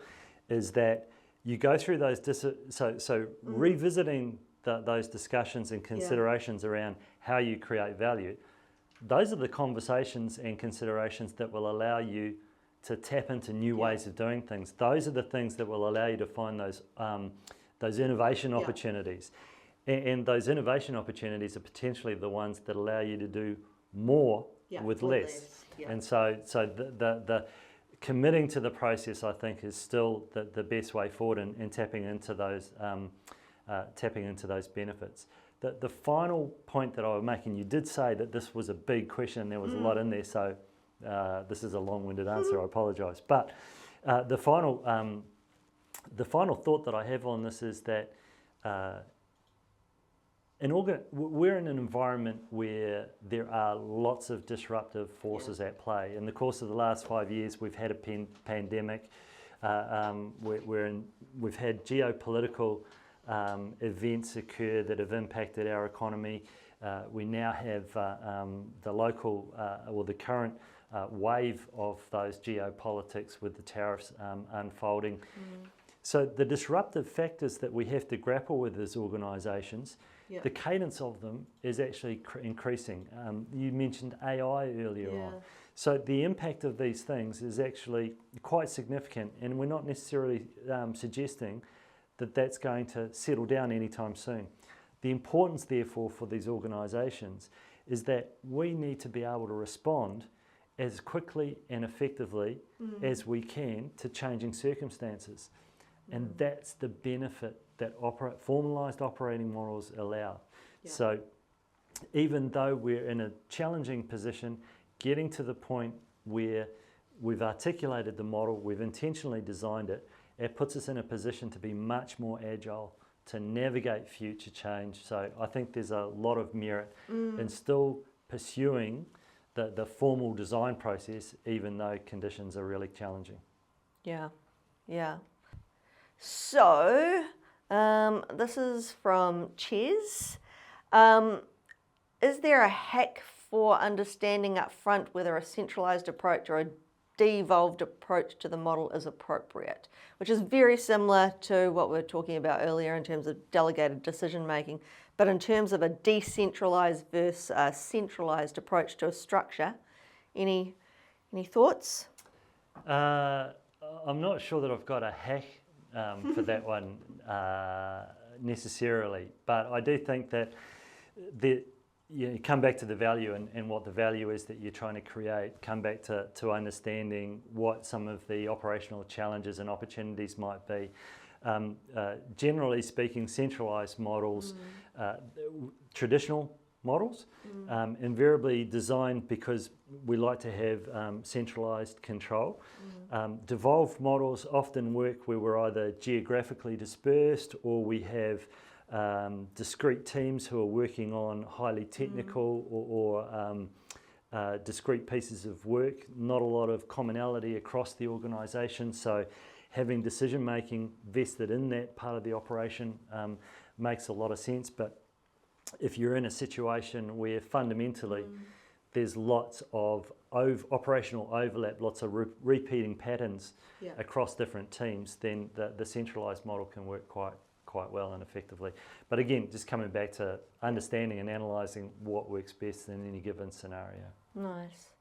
is that you go through those, revisiting those discussions and considerations around how you create value. Those are the conversations and considerations that will allow you to tap into new ways of doing things. Those are the things that will allow you to find those innovation opportunities. And those innovation opportunities are potentially the ones that allow you to do more with less. And so the committing to the process, I think, is still the best way forward, and tapping into those benefits. The final point that I was making, you did say that this was a big question and there was a lot in there, so this is a long-winded answer, I apologise. But the final thought that I have on this is that we're in an environment where there are lots of disruptive forces at play. In the course of the last 5 years, we've had a pandemic. We've had geopolitical events occur that have impacted our economy. We now have the local or the current wave of those geopolitics with the tariffs unfolding. So the disruptive factors that we have to grapple with as organisations, the cadence of them is actually increasing. You mentioned AI earlier on. So the impact of these things is actually quite significant, and we're not necessarily suggesting that that's going to settle down anytime soon. The importance, therefore, for these organisations is that we need to be able to respond as quickly and effectively as we can to changing circumstances. And that's the benefit that formalised operating models allow. So even though we're in a challenging position, getting to the point where we've articulated the model, we've intentionally designed it, it puts us in a position to be much more agile, to navigate future change. So I think there's a lot of merit in still pursuing the formal design process, even though conditions are really challenging. Yeah. So this is from Ches. Is there a hack for understanding up front whether a centralised approach or a devolved approach to the model is appropriate? Which is very similar to what we were talking about earlier in terms of delegated decision making, but in terms of a decentralised versus a centralised approach to a structure. Any thoughts? I'm not sure that I've got a hack for that one necessarily, but I do think that you come back to the value and what the value is that you're trying to create, come back to understanding what some of the operational challenges and opportunities might be. Generally speaking, centralised models, traditional models, invariably designed because we like to have centralised control. Devolved models often work where we're either geographically dispersed or we have discrete teams who are working on highly technical or discrete pieces of work, not a lot of commonality across the organisation. So having decision making vested in that part of the operation makes a lot of sense. But if you're in a situation where fundamentally there's lots of operational overlap, lots of repeating patterns across different teams, then the centralised model can work quite well and effectively. But again, just coming back to understanding and analysing what works best in any given scenario. Nice.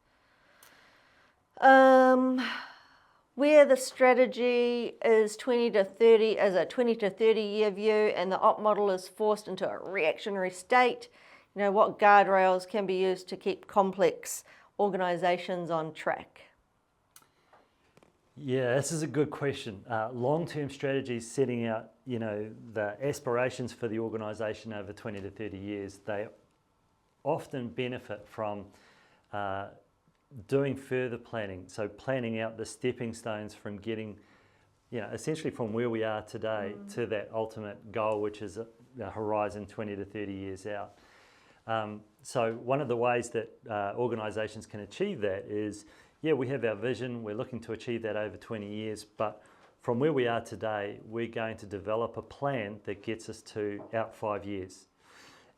Where the strategy is 20 to 30 year view and the op model is forced into a reactionary state, what guardrails can be used to keep complex organisations on track? Yeah, this is a good question. Long-term strategies setting out, the aspirations for the organisation over 20 to 30 years, they often benefit from doing further planning. So planning out the stepping stones from getting, essentially from where we are today to that ultimate goal, which is a horizon 20 to 30 years out. So one of the ways that organisations can achieve that is, we have our vision, we're looking to achieve that over 20 years, but from where we are today, we're going to develop a plan that gets us to out 5 years.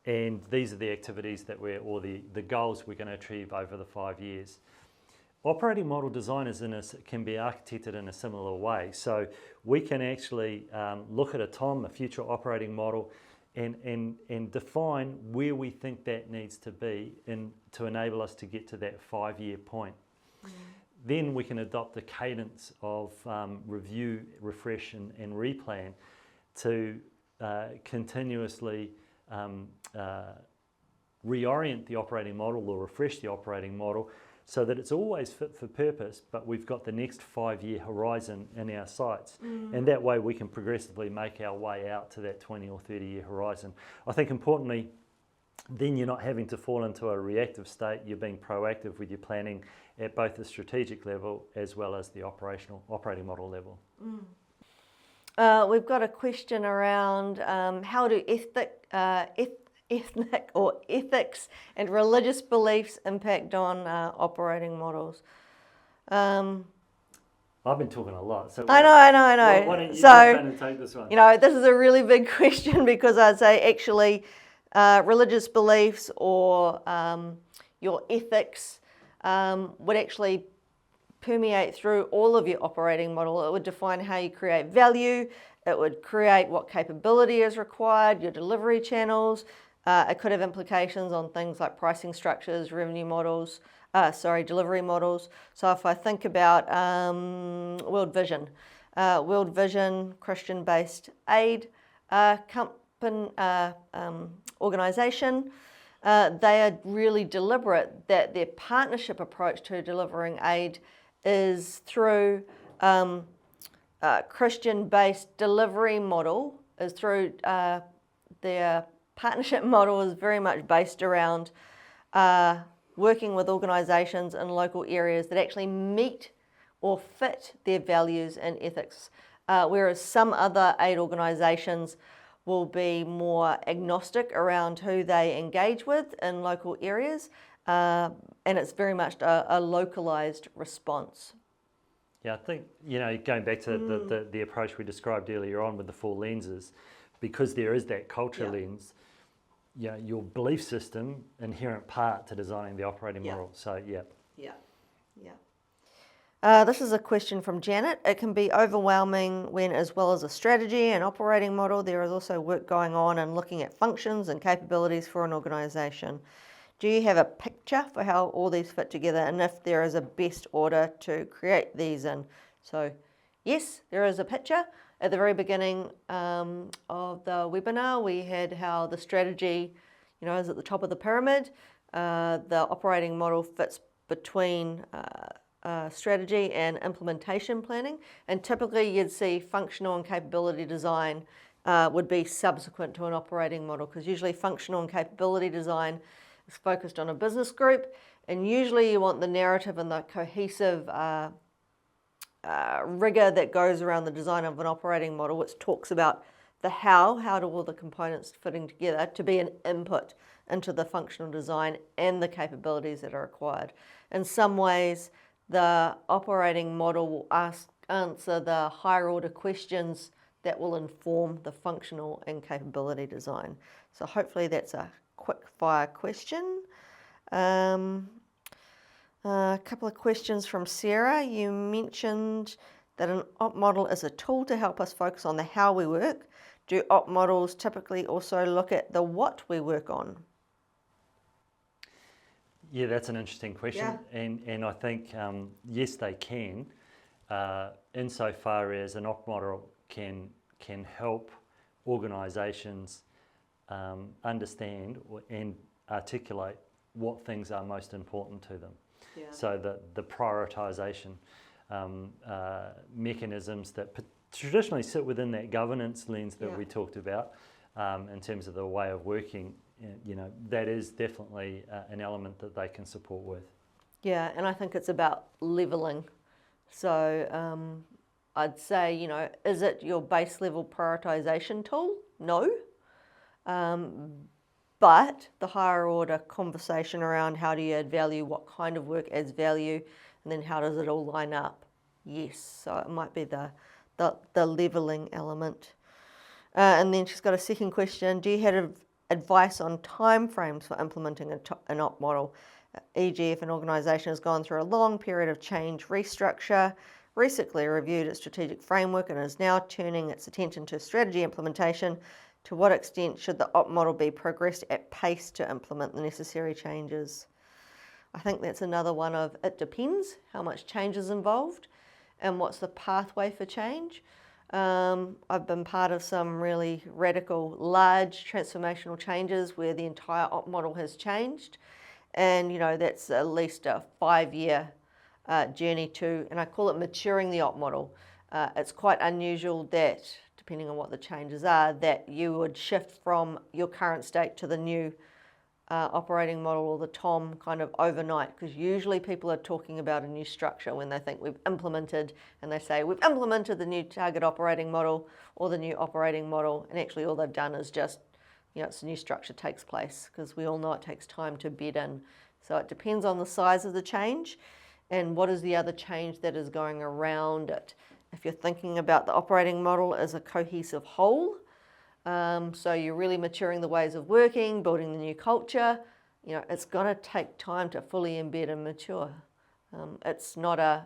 And these are the activities that the goals we're going to achieve over the 5 years. Operating model designers can be architected in a similar way. So we can actually look at a future operating model, and define where we think that needs to be to enable us to get to that 5-year point. Then we can adopt a cadence of review, refresh and replan to continuously reorient the operating model or refresh the operating model so that it's always fit for purpose, but we've got the next 5-year horizon in our sights. And that way we can progressively make our way out to that 20 or 30-year horizon. I think importantly, then you're not having to fall into a reactive state, you're being proactive with your planning at both the strategic level as well as the operating model level. We've got a question around how do ethnic or ethics and religious beliefs impact on operating models? I've been talking a lot, so I know. why don't you jump in and take this one? This is a really big question because I'd say actually religious beliefs or your ethics would actually permeate through all of your operating model. It would define how you create value. It would create what capability is required, your delivery channels. It could have implications on things like pricing structures, revenue models, delivery models. So if I think about World Vision, Christian-based aid organisation, they are really deliberate that their partnership approach to delivering aid is through Christian-based delivery model, is through their partnership model is very much based around working with organisations in local areas that actually meet or fit their values and ethics, whereas some other aid organisations will be more agnostic around who they engage with in local areas, and it's very much a localised response. Yeah, I think, going back to the approach we described earlier on with the 4 lenses, because there is that culture lens, your belief system, inherent part to designing the operating model. So, this is a question from Janet. It can be overwhelming when, as well as a strategy and operating model, there is also work going on and looking at functions and capabilities for an organisation. Do you have a picture for how all these fit together, and if there is a best order to create these in? So, yes, there is a picture. At the very beginning of the webinar, we had how the strategy, is at the top of the pyramid. The operating model fits between strategy and implementation planning, and typically you'd see functional and capability design would be subsequent to an operating model, because usually functional and capability design is focused on a business group, and usually you want the narrative and the cohesive rigor that goes around the design of an operating model, which talks about the how do all the components fitting together to be an input into the functional design and the capabilities that are required. In some ways, the operating model will answer the higher order questions that will inform the functional and capability design. So hopefully that's a quick fire question. A couple of questions from Sarah. You mentioned that an op model is a tool to help us focus on the how we work. Do op models typically also look at the what we work on? Yeah, that's an interesting question. And I think, yes, they can, insofar as an op model can help organisations understand and articulate what things are most important to them. So the prioritisation mechanisms that traditionally sit within that governance lens that we talked about in terms of the way of working, that is definitely an element that they can support with. Yeah, and I think it's about levelling. So I'd say, is it your base level prioritisation tool? No. But the higher order conversation around how do you add value, what kind of work adds value, and then how does it all line up? Yes, so it might be the levelling element. And then she's got a second question. Do you have advice on timeframes for implementing an op model? E.g., if an organisation has gone through a long period of change, restructure, recently reviewed its strategic framework and is now turning its attention to strategy implementation, to what extent should the op model be progressed at pace to implement the necessary changes? I think that's another one of it depends how much change is involved and what's the pathway for change. I've been part of some really radical, large transformational changes where the entire op model has changed. And, that's at least a 5-year journey to, and I call it maturing the op model. It's quite unusual that, depending on what the changes are, that you would shift from your current state to the new operating model or the TOM kind of overnight, because usually people are talking about a new structure when they think we've implemented, and they say we've implemented the new target operating model or the new operating model, and actually all they've done is just, it's a new structure takes place, because we all know it takes time to bed in. So it depends on the size of the change and what is the other change that is going around it. If you're thinking about the operating model as a cohesive whole, so you're really maturing the ways of working, building the new culture, it's going to take time to fully embed and mature. It's not a,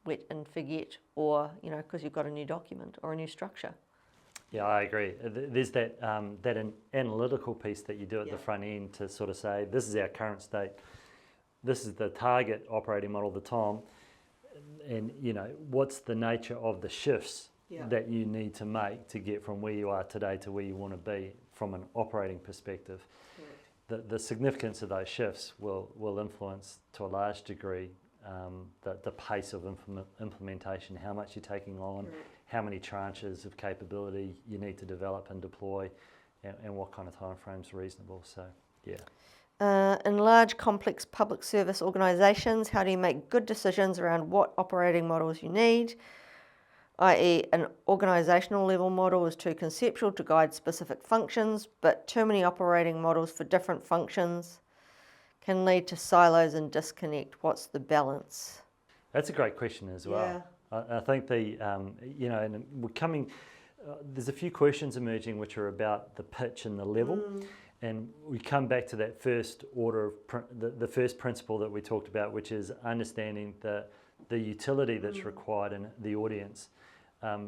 wet and forget, or, because you've got a new document or a new structure. Yeah, I agree. There's that analytical piece that you do at the front end to sort of say, this is our current state, this is the target operating model, the TOM, and what's the nature of the shifts that you need to make to get from where you are today to where you want to be from an operating perspective. The significance of those shifts will influence to a large degree the pace of implementation, how much you're taking on, how many tranches of capability you need to develop and deploy, and what kind of time frames are reasonable. So, yeah. In large, complex public service organisations, how do you make good decisions around what operating models you need? I.e., an organisational level model is too conceptual to guide specific functions, but too many operating models for different functions can lead to silos and disconnect. What's the balance? That's a great question as well. I think and we're coming. There's a few questions emerging which are about the pitch and the level, and we come back to that first order of the first principle that we talked about, which is understanding the utility that's required in the audience.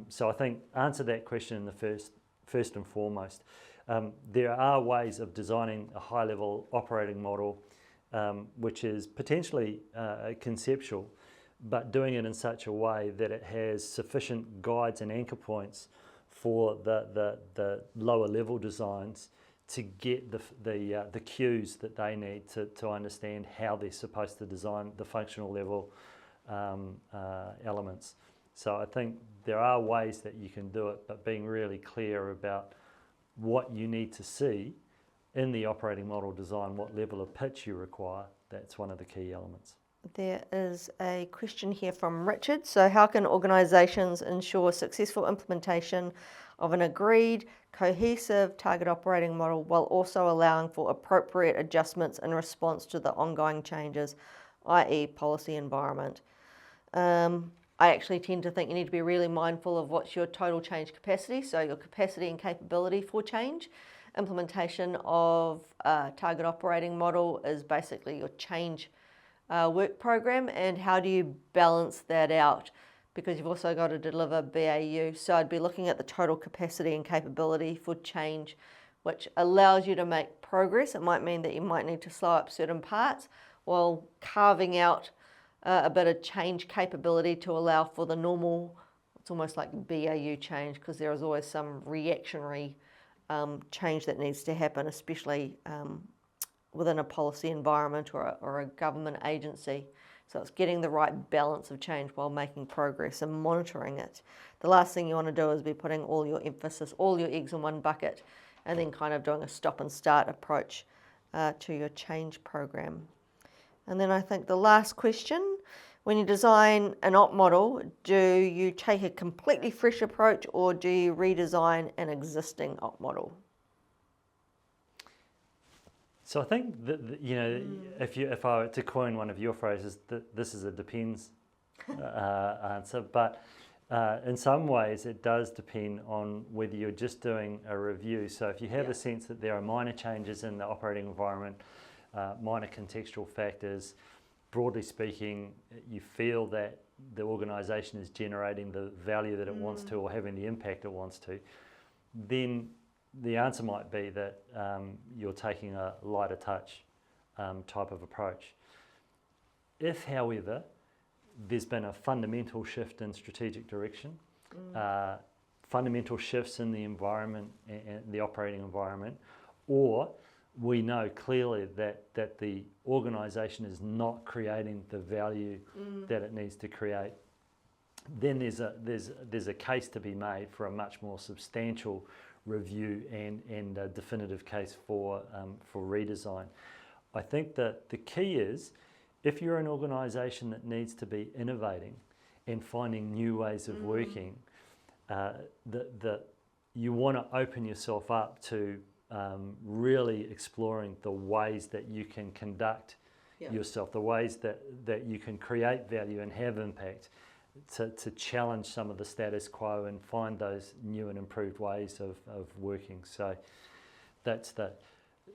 So I think answer that question in the first and foremost. There are ways of designing a high-level operating model, which is potentially conceptual, but doing it in such a way that it has sufficient guides and anchor points for the lower level designs to get the cues that they need to understand how they're supposed to design the functional level elements. So I think there are ways that you can do it, but being really clear about what you need to see in the operating model design, what level of pitch you require, that's one of the key elements. There is a question here from Richard. So how can organisations ensure successful implementation of an agreed, cohesive target operating model while also allowing for appropriate adjustments in response to the ongoing changes, i.e. policy environment? I actually tend to think you need to be really mindful of what's your total change capacity, so your capacity and capability for change. Implementation of a target operating model is basically your change work program, and how do you balance that out? Because you've also got to deliver BAU. So I'd be looking at the total capacity and capability for change, which allows you to make progress. It might mean that you might need to slow up certain parts while carving out a bit of change capability to allow for the normal, it's almost like BAU change, because there is always some reactionary change that needs to happen, especially within a policy environment or a government agency. So it's getting the right balance of change while making progress and monitoring it. The last thing you want to do is be putting all your emphasis, all your eggs in one bucket, and then kind of doing a stop and start approach to your change program. And then I think the last question, when you design an op model, do you take a completely fresh approach or do you redesign an existing op model? So I think that, if I were to coin one of your phrases, this is a depends answer, but in some ways it does depend on whether you're just doing a review. So if you have a sense that there are minor changes in the operating environment, minor contextual factors, broadly speaking, you feel that the organisation is generating the value that it wants to or having the impact it wants to, then the answer might be that you're taking a lighter touch type of approach. If, however, there's been a fundamental shift in strategic direction, fundamental shifts in the environment and the operating environment, or we know clearly that the organisation is not creating the value that it needs to create, then there's a case to be made for a much more substantial review and a definitive case for redesign. I think that the key is, if you're an organisation that needs to be innovating and finding new ways of working, that you want to open yourself up to really exploring the ways that you can conduct yourself, the ways that you can create value and have impact, to challenge some of the status quo and find those new and improved ways of working. So that's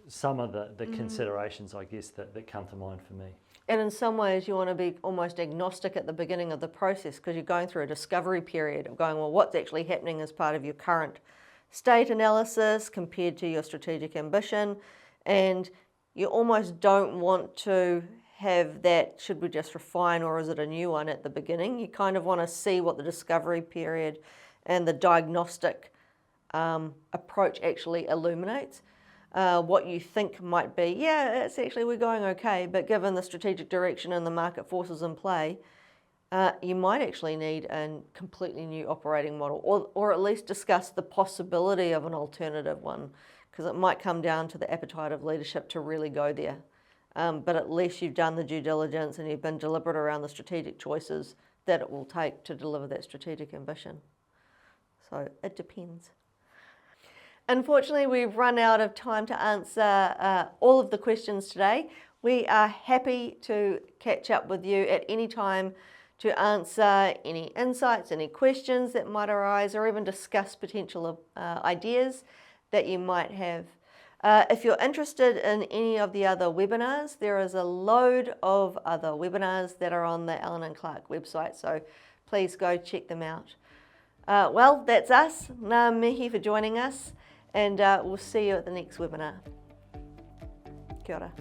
some of the considerations, I guess, that come to mind for me. And in some ways, you want to be almost agnostic at the beginning of the process, because you're going through a discovery period of going, well, what's actually happening as part of your current state analysis compared to your strategic ambition. And you almost don't want to have that, should we just refine or is it a new one at the beginning? You kind of want to see what the discovery period and the diagnostic approach actually illuminates. What you think might be, it's actually, we're going okay, but given the strategic direction and the market forces in play, you might actually need a completely new operating model, or at least discuss the possibility of an alternative one, because it might come down to the appetite of leadership to really go there. But at least you've done the due diligence and you've been deliberate around the strategic choices that it will take to deliver that strategic ambition. So it depends. Unfortunately, we've run out of time to answer all of the questions today. We are happy to catch up with you at any time to answer any insights, any questions that might arise, or even discuss potential ideas that you might have. If you're interested in any of the other webinars, there is a load of other webinars that are on the Allen & Clark website, so please go check them out. Well, that's us. Ngā mihi for joining us, and we'll see you at the next webinar. Kia ora.